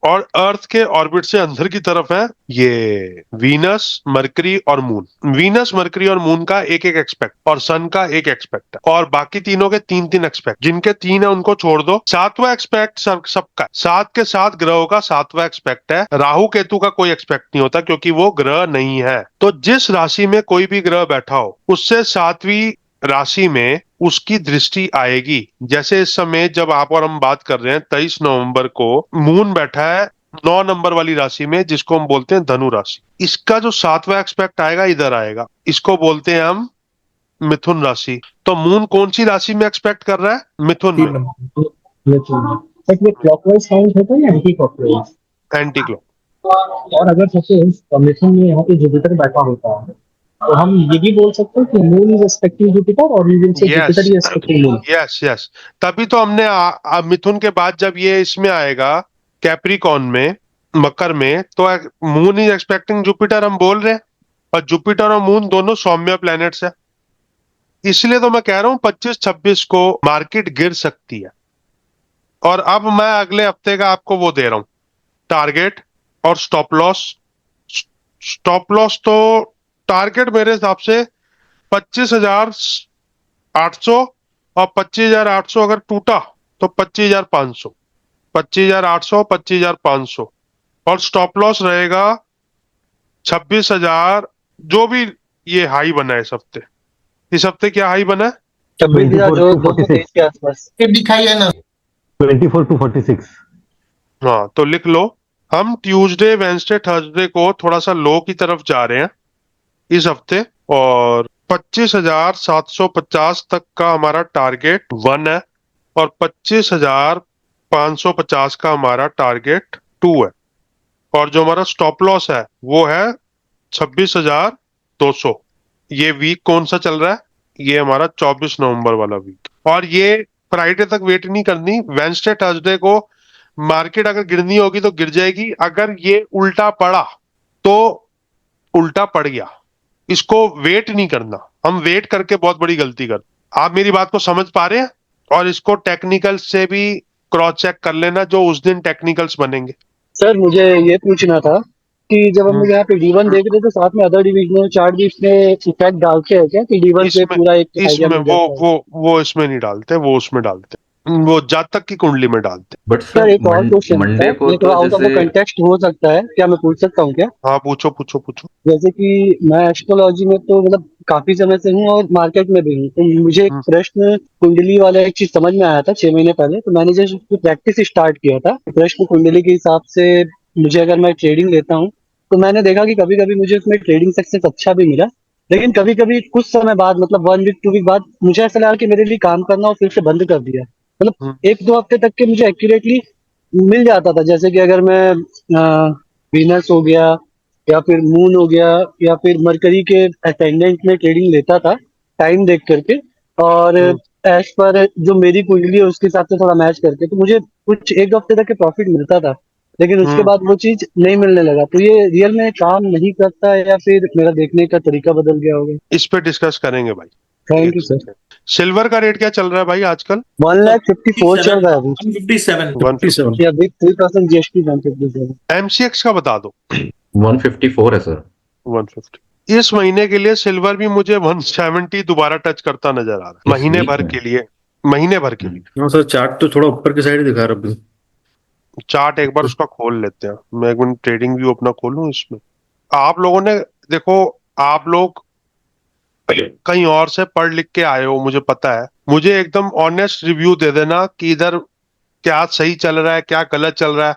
और अर्थ के ऑर्बिट से अंदर की तरफ है ये वीनस, मरकरी और मून। वीनस, मरकरी और मून का एक एक एक्सपेक्ट, और सन का एक एक्सपेक्ट है, और बाकी तीनों के 3-3 एक्सपेक्ट। जिनके 3 है उनको छोड़ दो। 7वां एक्सपेक्ट सबका, 7 के 7 ग्रहों का 7वां एक्सपेक्ट है। राहु केतु का कोई एक्सपेक्ट नहीं होता, क्योंकि वो ग्रह नहीं है। तो जिस राशि में कोई भी ग्रह बैठा हो, उससे 7वीं राशि में उसकी दृष्टि आएगी। जैसे इस समय जब आप और हम बात कर रहे हैं, 23 नवंबर को मून बैठा है 9 नंबर वाली राशि में, जिसको हम बोलते हैं धनु राशि। इसका जो 7वां एक्सपेक्ट आएगा इधर आएगा, इसको बोलते हैं हम मिथुन राशि। तो मून कौन सी राशि में एक्सपेक्ट कर रहा है? मिथुन में। ये क्लॉकवाइज काउंट होता है या एंटी क्लॉकवाइज? Anti clock. और अगर सपोज मिथुन में यहाँ पे जुपिटर बैठा होता है, तो हम ये भी बोल सकते हैं कि मून इज एक्सपेक्टिंग जुपिटर, और we will say Jupiter is expecting moon. Yes. तभी तो हमने मिथुन के बाद जब ये इसमें आएगा कैप्रिकॉन में, मकर में, तो मून इज एक्सपेक्टिंग जुपिटर हम बोल रहे हैं। और जुपिटर और मून दोनों सौम्य प्लैनेट्स है। इसलिए तो मैं कह रहा हूं 25-26 को मार्केट गिर सकती है। और अब मैं अगले हफ्ते का आपको वो दे रहा हूं, टारगेट और स्टॉप लॉस। स्टॉप लॉस तो टारगेट मेरे हिसाब से 25,800, और 25,800 अगर टूटा तो 25,500। 25,800, 25,500 और स्टॉप लॉस रहेगा 26,000। जो भी ये हाई बना है इस हफ्ते क्या हाई बना है? 26,223 के आसपास दिखाइए ना 24 to 46। हाँ, तो लिख लो। हम ट्यूसडे, वेंसडे, थर्सडे को थोड़ा सा लो की तरफ जा रहे हैं इस हफ्ते, और 25,750 तक का हमारा टारगेट 1 है और 25,550 का हमारा टारगेट 2 है, और जो हमारा स्टॉप लॉस है वो है 26,200। ये वीक कौन सा चल रहा है? ये हमारा 24 नवंबर वाला वीक। और ये फ्राइडे तक वेट नहीं करनी। वेंसडे, थर्सडे को मार्केट अगर गिरनी होगी तो गिर जाएगी। अगर ये उल्टा पड़ा तो उल्टा पड़ गया, इसको वेट नहीं करना। हम वेट करके बहुत बड़ी गलती कर। आप मेरी बात को समझ पा रहे हैं? और इसको टेक्निकल से भी क्रॉस चेक कर लेना, जो उस दिन टेक्निकल्स बनेंगे। सर मुझे ये पूछना था कि जब हम यहाँ पे D1 देख रहे थे तो साथ में अदर डिविजनल चार्ट भी इसमें इफेक्ट डालते हैं क्या कि D1 से इसमें पूरा एक आइडिया इसमें मिल जाता है? वो इसमें नहीं डालते, वो उसमें डालते, वो जातक की कुंडली में डालते। बट सर सर एक और क्वेश्चन था, मंडे को ये थोड़ा तो आउट ऑफ द जैसे कंटेक्स्ट हो सकता है, क्या मैं पूछ सकता हूँ क्या? हाँ, पूछो पूछो पूछो। जैसे कि मैं एस्ट्रोलॉजी में तो मतलब काफी समय से हूँ और मार्केट में भी हूँ, तो मुझे एक प्रश्न कुंडली वाला एक चीज समझ में आया था 6 महीने पहले, तो मैंने जब प्रैक्टिस स्टार्ट किया था प्रश्न कुंडली के हिसाब से, मुझे अगर मैं ट्रेडिंग लेता हूँ तो मैंने देखा कि कभी कभी मुझे उसमें ट्रेडिंग सक्सेस अच्छा भी मिला, लेकिन कभी कभी कुछ समय बाद मतलब 1 वीक 2 वीक बाद मुझे ऐसा लगा कि मेरे लिए काम करना और फिर से बंद कर दिया। मतलब 1-2 हफ्ते तक के मुझे एक्यूरेटली मिल जाता था, जैसे कि अगर मैं वीनस हो गया या फिर मून हो गया या फिर मरकरी के अटेंडेंट में ट्रेडिंग लेता था टाइम देख करके, और एज पर जो मेरी कुंडली है उसके हिसाब से थोड़ा मैच करके, तो मुझे कुछ 1-2 हफ्ते तक के प्रॉफिट मिलता था, लेकिन उसके बाद वो चीज नहीं मिलने लगा। तो ये रियल में काम नहीं करता है या फिर मेरा देखने का तरीका बदल गया होगा? इस पे डिस्कस करेंगे भाई। Thank you sir. सिल्वर का रेट क्या चल रहा है भाई आजकल? 1,54,000 चल रहा है अभी। 157 या विद 3% जीएसटी 157। एमसीएक्स का बता दो। 154 है सर। 150। इस महीने के लिए सिल्वर भी मुझे 170 दोबारा टच करता नजर आ रहा है, महीने भर के लिए। महीने भर के लिए हाँ सर, चार्ट तो थोड़ा ऊपर की साइड दिखा रहा है। चार्ट एक बार उसका खोल लेते हैं। मैं एक मिनट ट्रेडिंग व्यू अपना खोलूं। इसमें आप लोगों ने देखो, आप लोग कहीं और से पढ़ लिख के आए हो, मुझे पता है। मुझे एकदम ऑनेस्ट रिव्यू दे देना कि इधर क्या सही चल रहा है, क्या गलत चल रहा है।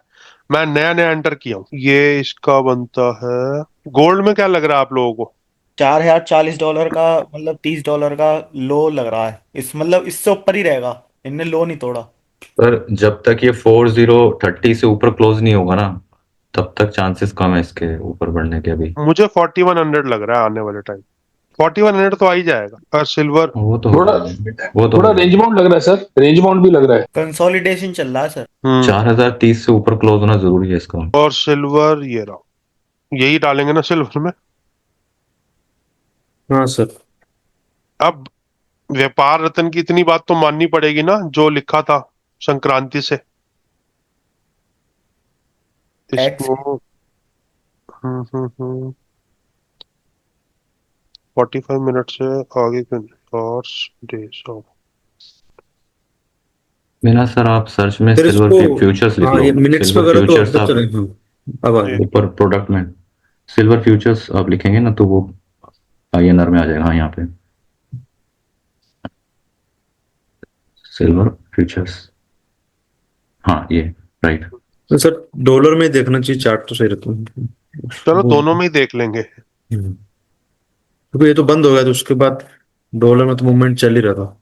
मैं नया नया एंटर किया हूँ। ये इसका बनता है। गोल्ड में क्या लग रहा है आप लोगों को? $4,040 का मतलब $30 का लो लग रहा है। इस मतलब इससे ऊपर ही रहेगा, इनने लो नहीं तोड़ा। सर जब तक ये 4030 से ऊपर क्लोज नहीं होगा ना, तब तक चांसेस कम है इसके ऊपर बढ़ने के। अभी मुझे 4100 लग रहा है आने वाले टाइम। 4100 तो आ ही जाएगा। और सिल्वर वो तो थोड़ा रेंज बाउंड लग रहा है सर, रेंज बाउंड भी लग रहा है। कंसोलिडेशन चल रहा है सर। 4030 से ऊपर क्लोज होना जरूरी है इसका। और सिल्वर ये रहा, यही डालेंगे ना सिल्वर में। हाँ सर। अब व्यापार रत्न की इतनी बात तो माननी पड़ेगी ना, जो लिखा था संक्रांति से। इसको 45 मिनट से आगे के डेज ऑफ। बिना सर आप सर्च में फिर सिल्वर इसको फ्यूचर्स लिख हाँ, लो। ये मिनट्स सिल्वर वगैरह तो फ्यूचर्स अब आप चलेगा। अब आ गया। ऊपर प्रोडक्ट में सिल्वर फ्यूचर्स आप लिखेंगे ना, तो वो INR में आ जाएगा। हाँ, यहाँ पे सिल्वर फ्यूचर्स, हाँ ये राइट। तो सर डॉलर में देखना चाहिए, चार्ट तो सही रहता है। चलो दोनों में ही देख लेंगे। क्योंकि ये तो बंद हो गया, तो उसके बाद डॉलर में तो मूवमेंट चल ही रहा था।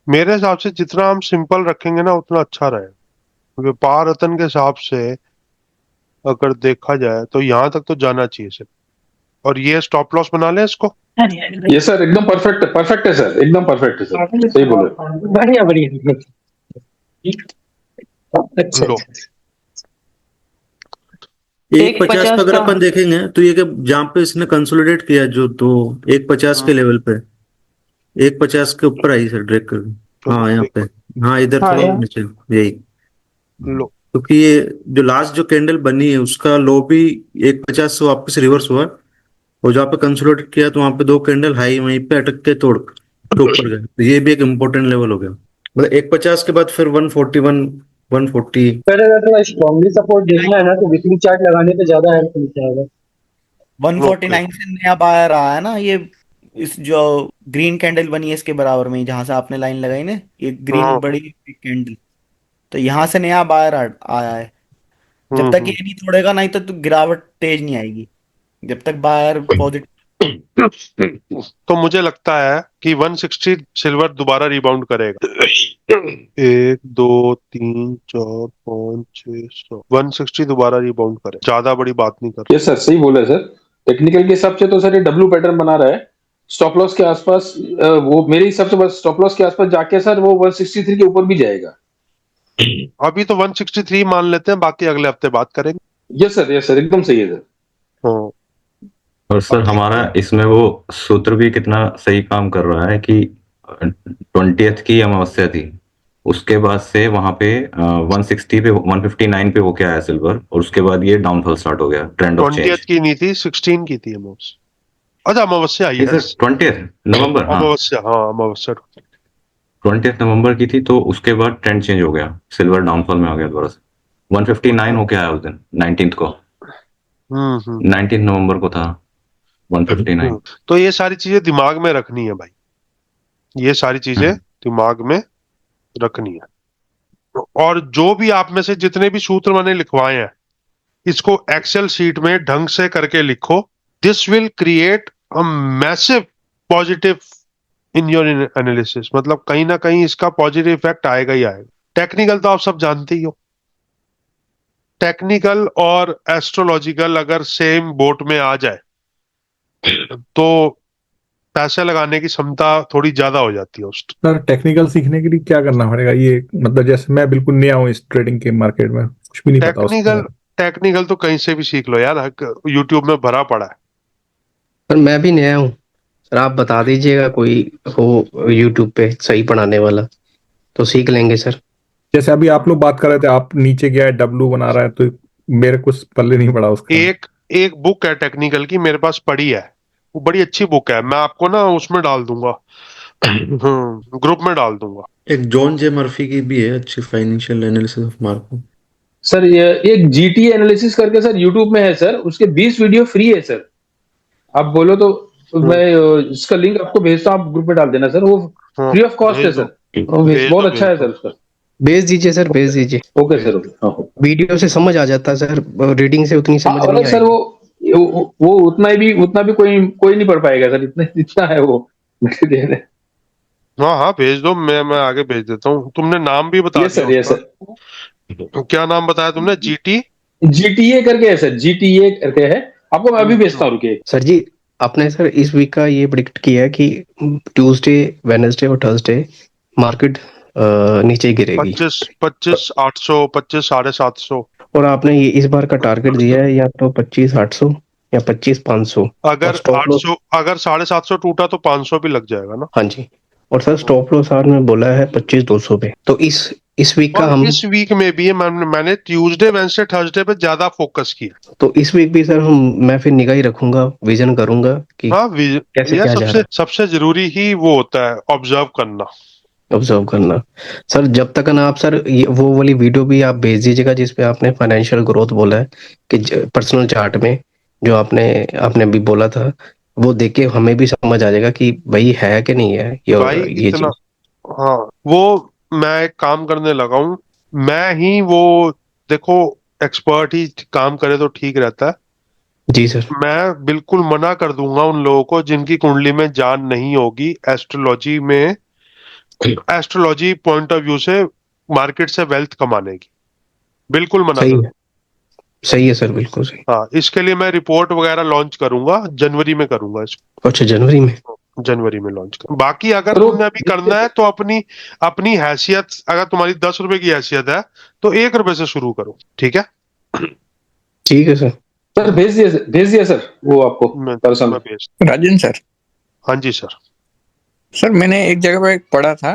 मेरे हिसाब से जितना हम सिंपल रखेंगे ना उतना अच्छा रहेगा। व्यापार रत्न के हिसाब से अगर देखा जाए तो यहाँ तक तो जाना चाहिए सिर्फ। और ये स्टॉप लॉस बना ले इसको। ये सर एकदम परफेक्ट है सर, एकदम परफेक्ट है सर, सही बोले। बढ़िया बढ़िया। अच्छा लो 150 पे अगर अपन देखेंगे तो ये जहाँ पे इसने कंसोलिडेट किया जो, तो 150 के लेवल पे 150 के ऊपर आई सर ब्रेक कर। हाँ यहाँ पे, हाँ इधर थोड़ा नीचे यही। लो क्योंकि ये जो लास्ट जो कैंडल बनी है उसका लो भी 150 से वापस रिवर्स हुआ, और जहाँ पे कंसोलिडेट किया तो वहाँ पे 2 कैंडल हाई वहीं पे अटक के तोड़ ऊपर गए। तो ये भी एक इम्पोर्टेंट लेवल हो गया। मतलब 150 के बाद फिर 141 140। पहले अगर थोड़ा स्ट्रॉन्गली सपोर्ट देखना है ना तो वीकली चार्ट लगाने पे ज्यादा हेल्प मिल जाएगा। 149 से नया बायर आया है ना ये, इस जो ग्रीन कैंडल बनी है इसके बराबर में ही, जहां से आपने लाइन लगाई ना, ये ग्रीन बड़ी कैंडल, तो यहाँ से नया बायर आया है। जब तक ये नहीं तोड़ेगा नहीं तो गिरावट तेज नहीं आएगी, जब तक बायर पॉजिटिव। तो मुझे लगता है कि 160 सिल्वर दोबारा रिबाउंड करेगा। 1 2 3 4 5 6 7 160 दोबारा रिबाउंड करे, ज्यादा बड़ी बात नहीं कर। यस सर, सही बोला सर। टेक्निकल के हिसाब से तो सर ये डब्ल्यू पैटर्न बना रहा है, स्टॉप लॉस के आसपास, वो मेरे हिसाब से बस स्टॉप लॉस के आसपास जाके सर वो 163 के ऊपर भी जाएगा। अभी तो 163 मान लेते हैं, बाकी अगले हफ्ते बात करेंगे। यस सर, एकदम सही है सर। हाँ। और सर हमारा इसमें वो सूत्र भी कितना सही काम कर रहा है कि 20th की अमावस्या थी, उसके बाद से वहां पे 160 पे 159 पे होके आया सिल्वर, और उसके बाद ये डाउनफॉल स्टार्ट हो गया, ट्रेंड ऑफ 20th चेंज। की नहीं थी, 16 की थी अमावस्या। अच्छा अमावस्या आई है, 20th नवंबर, हाँ अमावस्या, हाँ अमावस्या 20th नवंबर की थी, तो उसके बाद ट्रेंड चेंज हो गया, सिल्वर डाउनफॉल में आ गया दोबारा से। 159 होके आया उस दिन 19th को, 19 नवंबर को था 159। तो ये सारी चीजें दिमाग में रखनी है भाई, ये सारी चीजें दिमाग में रखनी है। और जो भी आप में से जितने भी सूत्र मैंने लिखवाए हैं, इसको एक्सेल शीट में ढंग से करके लिखो। This will create a massive positive in your analysis, मतलब कहीं ना कहीं इसका पॉजिटिव इफेक्ट आएगा ही आएगा। टेक्निकल तो आप सब जानते ही हो, टेक्निकल और एस्ट्रोलॉजिकल अगर सेम बोट में आ जाए तो पैसे लगाने की क्षमता थोड़ी ज्यादा हो जाती है। सर टेक्निकल सीखने के लिए क्या करना पड़ेगा? ये मतलब जैसे मैं बिल्कुल नया हूँ इस ट्रेडिंग के मार्केट में, कुछ भी नहीं पता उसका। टेक्निकल तो कहीं से भी सीख लो यार, यूट्यूब में भरा पड़ा है। सर मैं भी नया हूँ सर, आप बता दीजिएगा कोई हो यूट्यूब पे सही पढ़ाने वाला तो सीख लेंगे सर। जैसे अभी आप लोग बात कर रहे थे, आप नीचे गया डब्लू बना रहा है, तो मेरे कुछ पल्ले नहीं पड़ा उसका। एक बुक है टेक्निकल की, मेरे पास पड़ी है, वो बड़ी अच्छी बुक है, मैं आपको ना उसमें डाल दूंगा, ग्रुप में डाल दूंगा। एक जॉन जे मर्फी की भी है अच्छी, financial analysis of market. Sir ये एक जीटी एनालिसिस करके सर यूट्यूब में है सर, उसके 20 वीडियो फ्री है सर, आप बोलो तो मैं इसका लिंक आपको भेजता हूँ, आप ग्रुप में डाल देना सर, वो फ्री ऑफ कॉस्ट है सर, बहुत अच्छा है सर उसका। भेज दीजिए सर, भेज दीजिए। Okay sir, okay. वीडियो से समझ आ जाता है सर, रीडिंग से उतनी समझ नहीं सर आएगी। वो उतना भी कोई नहीं पढ़ पाएगा सर, इतना है वो। हाँ भेज दो, मैं आगे भेज देता हूँ। तुमने नाम भी बता दिया। Yes sir. क्या नाम बताया तुमने? जीटीए करके है सर, जीटीए करके है, आपको मैं अभी भेजता हूँ, रुकिए। सर जी आपने सर इस वीक का ये प्रिडिक्ट किया है कि ट्यूसडे, वेडनेसडे और थर्सडे मार्केट नीचे गिरेगी 25,800 25,750। और आपने ये इस बार का टारगेट दिया है या तो 25,800 या 25,500। अगर 800 अगर 750 टूटा तो 500 भी लग जाएगा ना। हाँ जी, और सर स्टॉप लॉस में बोला है 25,200 पे। तो इस वीक का हम इस वीक में भी मैंने ट्यूसडे, वेडनेसडे, थर्सडे पे ज्यादा फोकस किया। तो इस वीक भी सर मैं फिर निगाह ही रखूंगा, विजन करूंगा कि कैसे क्या जा रहा है। सबसे जरूरी ही वो होता है ऑब्जर्व करना। सर जब तक ना आप सर वो वाली वीडियो भी आप भेज दीजिएगा जिसपे आपने फाइनेंशियल ग्रोथ बोला है कि पर्सनल चार्ट में जो आपने भी बोला था, वो देख के हमें भी समझ आ जाएगा कि भाई है कि नहीं है ये चीज। हाँ वो मैं एक काम करने लगा हूँ, मैं ही वो देखो एक्सपर्ट ही काम करे तो ठीक रहता है। जी सर। मैं बिल्कुल मना कर दूंगा उन लोगों को जिनकी कुंडली में जान नहीं होगी एस्ट्रोलॉजी में, एस्ट्रोलॉजी पॉइंट ऑफ व्यू से मार्केट से वेल्थ कमाने की, बिल्कुल मना कर। सही है सर, बिल्कुल सही। हाँ इसके लिए मैं रिपोर्ट वगैरह लॉन्च करूंगा, जनवरी में करूंगा इसको। अच्छा जनवरी में लॉन्च कर। बाकी अगर तुमने अभी करना है तो अपनी हैसियत, अगर तुम्हारी 10 रुपए की हैसियत है तो 1 रुपए से शुरू करो, ठीक है? ठीक है सर। सर भेज दिया सर वो आपको। राजन सर। हाँ जी सर। सर मैंने एक जगह पर पढ़ा था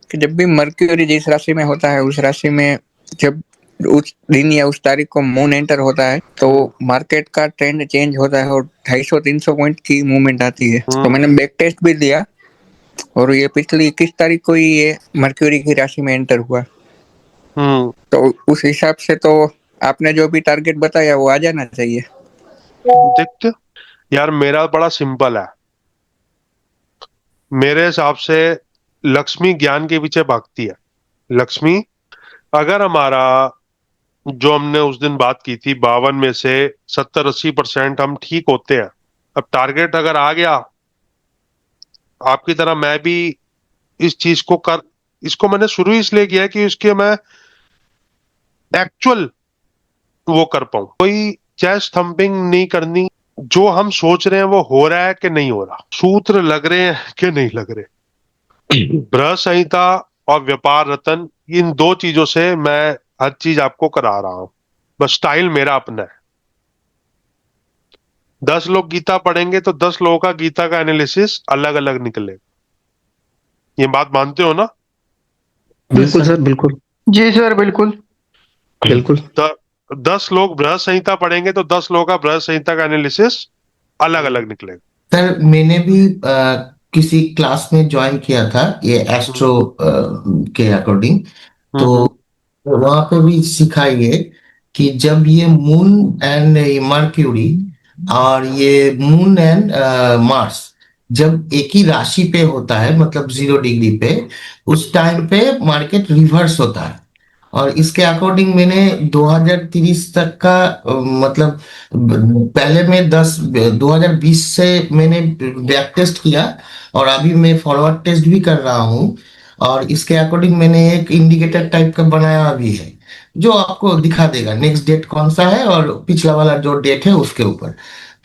कि जब भी मर्क्यूरी जिस राशि में होता है उस राशि में जब उस दिन या उस तारीख को मून एंटर होता है तो मार्केट का ट्रेंड चेंज होता है और 250-300 पॉइंट की मूवमेंट आती है। तो मैंने बैक टेस्ट भी दिया और ये पिछली 21 तारीख को ही ये मर्क्यूरी की राशि में एंटर हुआ, तो उस हिसाब से तो आपने जो भी टारगेट बताया वो आ जाना चाहिए। देखते हो? यार मेरा बड़ा सिंपल है, मेरे हिसाब से लक्ष्मी ज्ञान के पीछे भागती है। लक्ष्मी, अगर हमारा जो हमने उस दिन बात की थी 52 में से 70-80% हम ठीक होते हैं, अब टारगेट अगर आ गया, आपकी तरह मैं भी इस चीज को इसको मैंने शुरू इसलिए किया कि इसके मैं एक्चुअल वो कर पाऊं, कोई चेस्ट थंपिंग नहीं करनी। जो हम सोच रहे हैं वो हो रहा है कि नहीं हो रहा, सूत्र लग रहे हैं कि नहीं लग रहे। बृहत संहिता और व्यापार रत्न, इन दो चीजों से मैं हर चीज आपको करा रहा हूं, बस स्टाइल मेरा अपना है। 10 लोग गीता पढ़ेंगे तो 10 लोगों का गीता का एनालिसिस अलग अलग निकलेगा। ये बात मानते हो ना? बिल्कुल सर, बिल्कुल जी सर, बिल्कुल बिल्कुल। 10 लोग बृहत संहिता पढ़ेंगे तो 10 लोगों का बृहत संहिता का एनालिसिस अलग अलग निकलेगा। सर मैंने भी किसी क्लास में ज्वाइन किया था ये एस्ट्रो के अकॉर्डिंग, तो वहां पे भी सिखा ये कि जब ये मून एंड मर्क्यूरी और ये मून एंड मार्स जब एक ही राशि पे होता है, मतलब 0 डिग्री पे, उस टाइम पे मार्केट रिवर्स होता है। और इसके अकॉर्डिंग मैंने 2030 तक का मतलब पहले मैं 2020 से मैंने बैक टेस्ट किया और अभी मैं फॉरवर्ड टेस्ट भी कर रहा हूँ, और इसके अकॉर्डिंग मैंने एक इंडिकेटर टाइप का बनाया भी है जो आपको दिखा देगा नेक्स्ट डेट कौन सा है और पिछला वाला जो डेट है उसके ऊपर।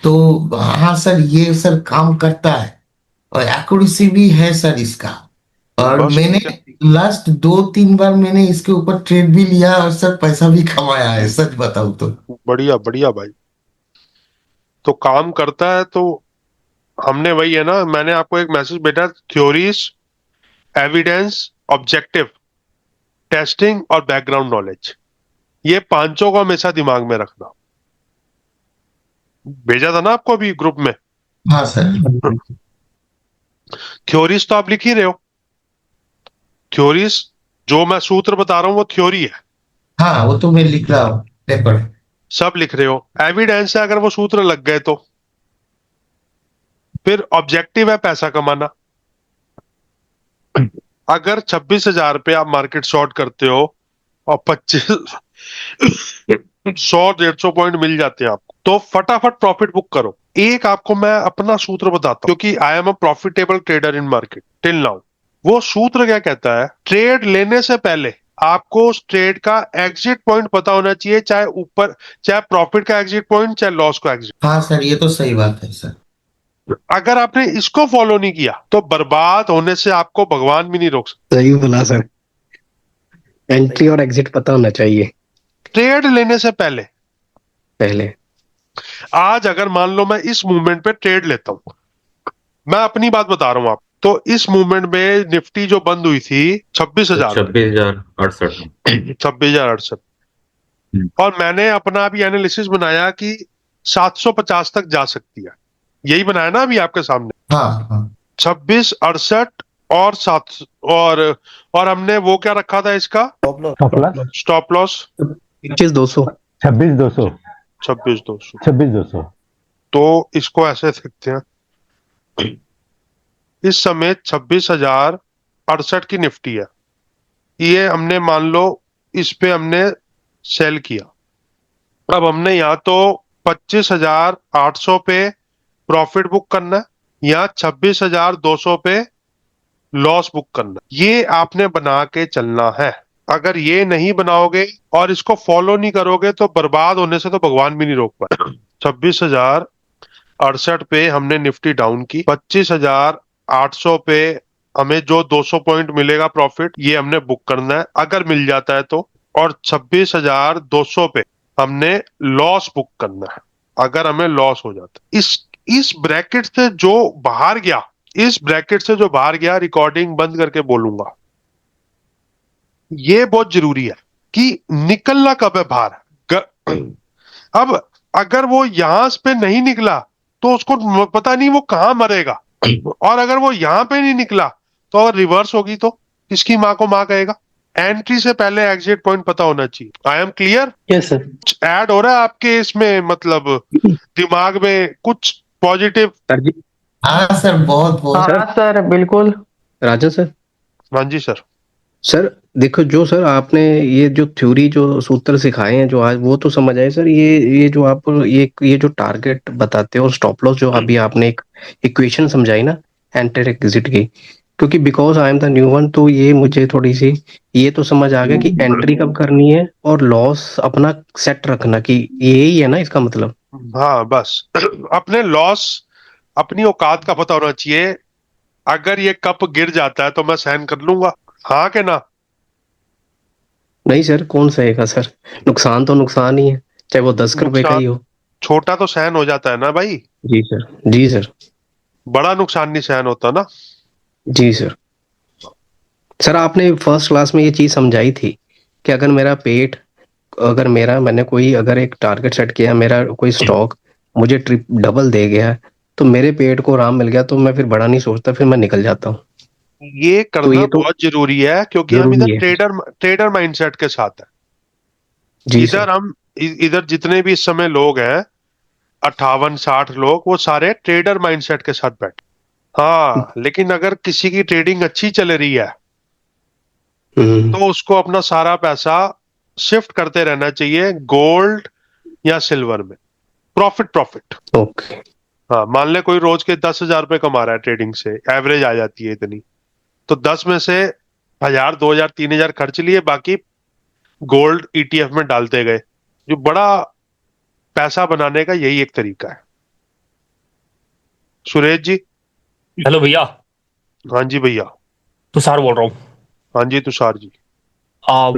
तो हाँ सर, ये सर काम करता है और एक्यूरेसी भी है सर इसका। और मैंने लास्ट 2-3 बार मैंने इसके ऊपर ट्रेड भी लिया और सर पैसा भी कमाया है, सच बताऊं तो। बढ़िया बढ़िया भाई, तो काम करता है। तो हमने वही है ना, मैंने आपको एक मैसेज भेजा, थ्योरीज, एविडेंस, ऑब्जेक्टिव, टेस्टिंग और बैकग्राउंड नॉलेज, ये पांचों को हमेशा दिमाग में रखना। भेजा था ना आपको अभी ग्रुप में? हाँ सर। थ्योरीज तो आप लिख ही रहे हो, थ्योरीज जो मैं सूत्र बता रहा हूं वो थ्योरी है। हाँ वो तो मैं लिख रहा हूँ पेपर, सब लिख रहे हो। एविडेंस है, अगर वो सूत्र लग गए तो। फिर ऑब्जेक्टिव है पैसा कमाना। अगर 26,000 पे आप मार्केट शॉर्ट करते हो और 100-150 पॉइंट मिल जाते हैं आपको, तो फटाफट प्रॉफिट बुक करो। एक आपको मैं अपना सूत्र बताता हूं, क्योंकि I am a profitable trader in market till now. वो सूत्र क्या कहता है? ट्रेड लेने से पहले आपको उस ट्रेड का एग्जिट पॉइंट पता होना चाहिए, चाहे ऊपर, चाहे प्रॉफिट का एग्जिट पॉइंट, चाहे लॉस का एग्जिट। हाँ सर, ये तो सही बात है सर। अगर आपने इसको फॉलो नहीं किया तो बर्बाद होने से आपको भगवान भी नहीं रोक सकता। सही बोला सर, एंट्री और एग्जिट पता होना चाहिए ट्रेड लेने से पहले। आज अगर मान लो मैं इस मूवमेंट पे ट्रेड लेता हूं, मैं अपनी बात बता रहा हूं आप, तो इस मूवमेंट में निफ्टी जो बंद हुई थी 26,000, 26,068, और मैंने अपना अभी एनालिसिस बनाया कि 750 तक जा सकती है। यही बनाया ना अभी आपके सामने। हाँ 2668 और 7, और हमने वो क्या रखा था इसका स्टॉप लॉस 25,200, 26,200। तो इसको ऐसे देखते हैं, इस समय 26,068 की निफ्टी है, ये हमने मान लो इस पे हमने सेल किया। अब हमने या तो 25,800 पे प्रॉफिट बुक करना है या 26,200 पे लॉस बुक करना है। ये आपने बना के चलना है। अगर ये नहीं बनाओगे और इसको फॉलो नहीं करोगे तो बर्बाद होने से तो भगवान भी नहीं रोक पाए। 26,068 पे हमने निफ्टी डाउन की, 25,800 पे हमें जो 200 पॉइंट मिलेगा प्रॉफिट, ये हमने बुक करना है अगर मिल जाता है तो, और 26,200 पे हमने लॉस बुक करना है अगर हमें लॉस हो जाता है। इस ब्रैकेट से जो बाहर गया, इस ब्रैकेट से जो बाहर गया, रिकॉर्डिंग बंद करके बोलूंगा, ये बहुत जरूरी है कि निकलना कब है बाहर। अब अगर वो यहां पे नहीं निकला तो उसको पता नहीं वो कहां मरेगा, और अगर वो यहां पे नहीं निकला तो अगर रिवर्स होगी तो किसकी माँ को माँ कहेगा? एंट्री से पहले एग्जिट पॉइंट पता होना चाहिए। I am clear? Yes sir. Add हो रहा है आपके इसमें, मतलब दिमाग में कुछ पॉजिटिव? सर जी। हाँ सर, बहुत बहुत। हाँ सर बिल्कुल। राजन सर। हाँ जी सर। सर देखो, जो सर आपने ये जो थ्योरी जो सूत्र सिखाए हैं जो आज, वो तो समझ आए सर। ये जो आप ये जो टारगेट बताते हो और स्टॉप लॉस जो अभी आपने एक इक्वेशन समझाई ना एंटर एग्जिट की, क्योंकि because I am the new one, तो ये मुझे थोड़ी सी ये तो समझ आ गया कि एंट्री कब करनी है और लॉस अपना सेट रखना, कि यही है ना इसका मतलब। हाँ बस अपने लॉस, अपनी औकात का पता होना चाहिए। अगर ये कप गिर जाता है तो मैं सहन कर लूंगा, हाँ के ना? नहीं सर, कौन सहेगा सर? नुकसान तो नुकसान ही है, चाहे वो 10 रुपए का नुकसान ही हो। छोटा तो सहन हो जाता है ना भाई, जी सर। जी सर। बड़ा नुकसान नहीं सहन होता ना। जी सर। सर आपने फर्स्ट क्लास में ये चीज समझाई थी कि अगर मेरा पेट, अगर मेरा मैंने कोई अगर एक टारगेट सेट किया, मेरा कोई स्टॉक मुझे ट्रिप डबल दे गया, तो मेरे पेट को आराम मिल गया, तो मैं फिर बड़ा नहीं सोचता, फिर मैं निकल जाता हूँ। ये तो करना ये तो बहुत जरूरी है, क्योंकि हम इधर जरूरी है। ट्रेडर माइंडसेट के साथ है। जी सर। इधर हम इधर जितने भी इस समय लोग हैं, 58-60 लोग, वो सारे ट्रेडर माइंडसेट के साथ बैठे। हाँ, लेकिन अगर किसी की ट्रेडिंग अच्छी चल रही है तो उसको अपना सारा पैसा शिफ्ट करते रहना चाहिए गोल्ड या सिल्वर में। Profit profit. ओके। हाँ, मान ले कोई रोज के 10,000 रुपए कमा रहा है ट्रेडिंग से, एवरेज आ जाती है इतनी, तो 10 में से 1,000, 2,000, 3,000 खर्च लिए, बाकी गोल्ड ईटीएफ में डालते गए। जो बड़ा पैसा बनाने का यही एक तरीका है। सुरेश जी। हेलो भैया। हाँ जी भैया। तुषार बोल रहा हूँ। हाँ जी तुषार जी।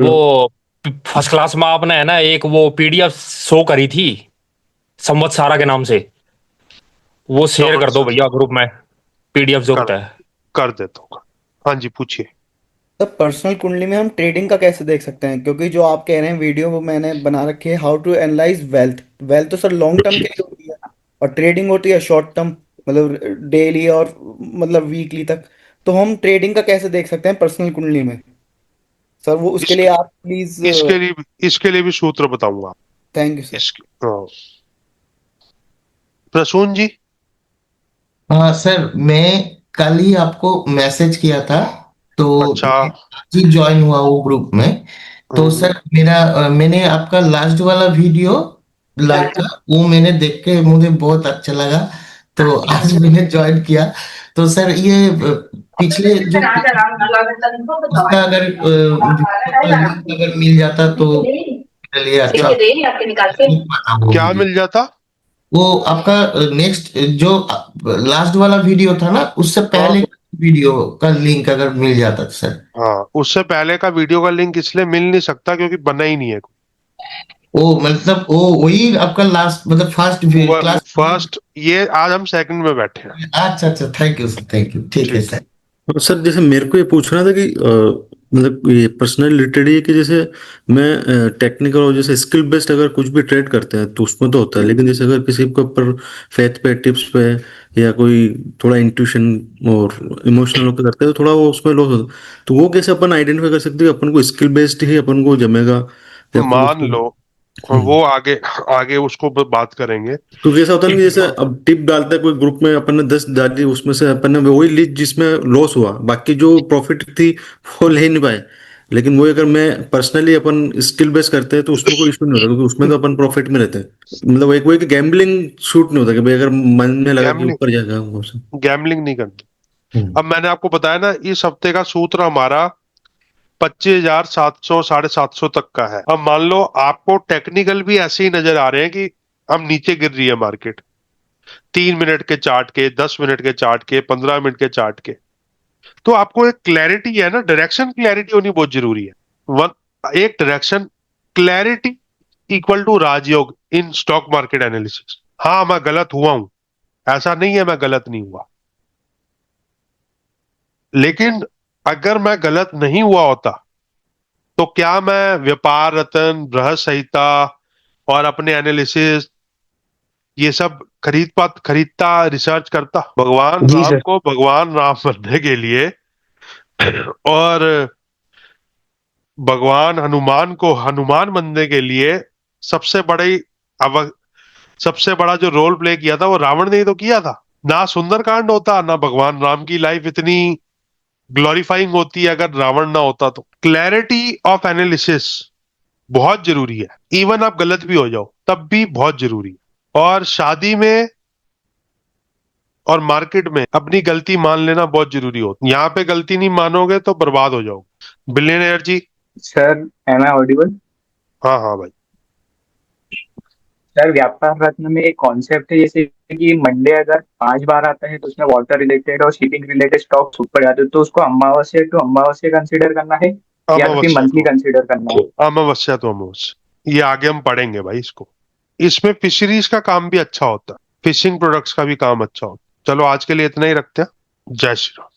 वो फर्स्ट क्लास में आपने है ना एक वो पीडीएफ शो करी थी संवत्सरा के नाम से, वो शेयर कर दो भैया ग्रुप में, पीडीएफ जो होता है। कर देता हूँ। हाँ जी पूछिए। तो पर्सनल कुंडली में हम ट्रेडिंग का कैसे देख सकते हैं? क्योंकि जो आप कह रहे हैं वीडियो वो मैंने बना रखी है, how to analyse wealth. Wealth तो सर लॉन्ग टर्म के लिए होती है और ट्रेडिंग होती है शॉर्ट टर्म, मतलब डेली और मतलब वीकली तक। तो हम ट्रेडिंग का कैसे देख सकते हैं पर्सनल कुंडली में? सर वो उसके लिए आप प्लीज। इसके लिए भी सूत्र बताऊंगा। Thank you sir. हाँ। प्रसून जी। हाँ सर, मैं कल ही आपको मैसेज किया था, तो अच्छा। मैं आज ही ज्वाइन हुआ वो ग्रुप में। तो सर मैंने आपका लास्ट वाला वीडियो लाइव था, वो मैंने देख के मुझे बहुत अच्छा लगा, तो आज मैंने ज्वाइन किया। तो सर ये पिछले जो उसका अगर लिंक अगर मिल जाता तो मेरे लिए अच्छा। क्या मिल जाता? वो आपका नेक्स्ट जो लास्ट वाला वीडियो था ना, उससे पहले वीडियो का लिंक अगर मिल जाता तो सर। हाँ, उससे पहले का वीडियो का लिंक इसलिए मिल नहीं सकता क्योंकि बना ही नहीं है। वो मतलब वो वही आपका लास्ट मतलब फर्स्ट क्लास। फर्स्ट, ये आज हम सेकंड में बैठे हैं। अच्छा अच्छा, thank you sir, thank you, ठीक है सर। सर जैसे मेरे को ये पूछना था कि मतलब ये पर्सनल रिलेटेड ही है कि जैसे मैं टेक्निकल और जैसे स्किल बेस्ड अगर कुछ भी ट्रेड करते हैं तो उसमें तो होता है, लेकिन जैसे अगर किसी के ऊपर फेथ पे, टिप्स पे, या कोई थोड़ा इंट्यूशन और इमोशनल होकर करते हैं तो थोड़ा वो उसमें लॉस होता है। तो वो कैसे अपन आइडेंटिफाई कर सकते हैं कि अपन को स्किल बेस्ड ही अपन को जमेगा या फिर मान उसको। लो, और वो आगे आगे उसको बात करेंगे। तो कैसा होता है ना कि जैसे अब टिप डालता है कोई ग्रुप में, अपन ने 10 डाली, उसमें से अपन ने वही ली जिसमें लॉस हुआ, बाकी जो प्रॉफिट थी वो ले नहीं पाए। लेकिन वही अगर मैं पर्सनली अपन स्किल बेस करते हैं तो उसमें कोई इशू नहीं होता, क्योंकि उसमें तो अपन प्रॉफिट में रहते हैं। मतलब एक वही कि गैम्बलिंग शूट नहीं होता कि भाई अगर मन में लगा कि ऊपर जाएगा वो सब। गैम्बलिंग नहीं करनी। अब मैंने आपको बताया ना, इस हफ्ते का सूत्र हमारा 25,700, 750 तक का है। अब मान लो आपको टेक्निकल भी ऐसे ही नजर आ रहे हैं कि हम नीचे गिर रही है मार्केट, 3 मिनट के चार्ट के, 10 मिनट के चार्ट के, 15 मिनट के चार्ट के, तो आपको एक क्लैरिटी है ना, डायरेक्शन क्लैरिटी होनी बहुत जरूरी है। एक direction clarity equal to Rajyog in stock market analysis. हाँ मैं गलत हुआ हूं, ऐसा नहीं है मैं गलत नहीं हुआ, लेकिन अगर मैं गलत नहीं हुआ होता तो क्या मैं व्यापार रत्न, बृहद संहिता और अपने एनालिसिस ये सब खरीदता, रिसर्च करता? भगवान जी राम सर। को भगवान राम बनने के लिए और भगवान हनुमान को हनुमान बनने के लिए सबसे बड़ी सबसे बड़ा जो रोल प्ले किया था वो रावण ने ही तो किया था। ना सुंदरकांड होता, ना भगवान राम की लाइफ इतनी ग्लोरीफाइंग होती है अगर रावण ना होता तो। क्लैरिटी ऑफ एनालिसिस बहुत जरूरी है। इवन आप गलत भी हो जाओ तब भी बहुत जरूरी है। और शादी में और मार्केट में अपनी गलती मान लेना बहुत जरूरी होता है। यहाँ पे गलती नहीं मानोगे तो बर्बाद हो जाओगे। Billionaire ji. Sir am I audible? हाँ हाँ भाई। सर व्यापार रत्न में एक कॉन्सेप्ट है जैसे कि मंडे अगर 5 बार आता है तो उसमें वाटर रिलेटेड और शिपिंग रिलेटेड स्टॉक्स ऊपर जाते हैं तो उसको अमावस्या टू अमावस्या कंसीडर करना है या फिर अमावस्या मंथली कंसीडर करना है? अमावस्या तो अमावस्या, ये आगे हम पढ़ेंगे भाई इसको। इसमें फिशरीज का काम भी अच्छा होता है, फिशिंग प्रोडक्ट्स का भी काम अच्छा होता है। चलो आज के लिए इतना ही रखते हैं। जय श्री राम।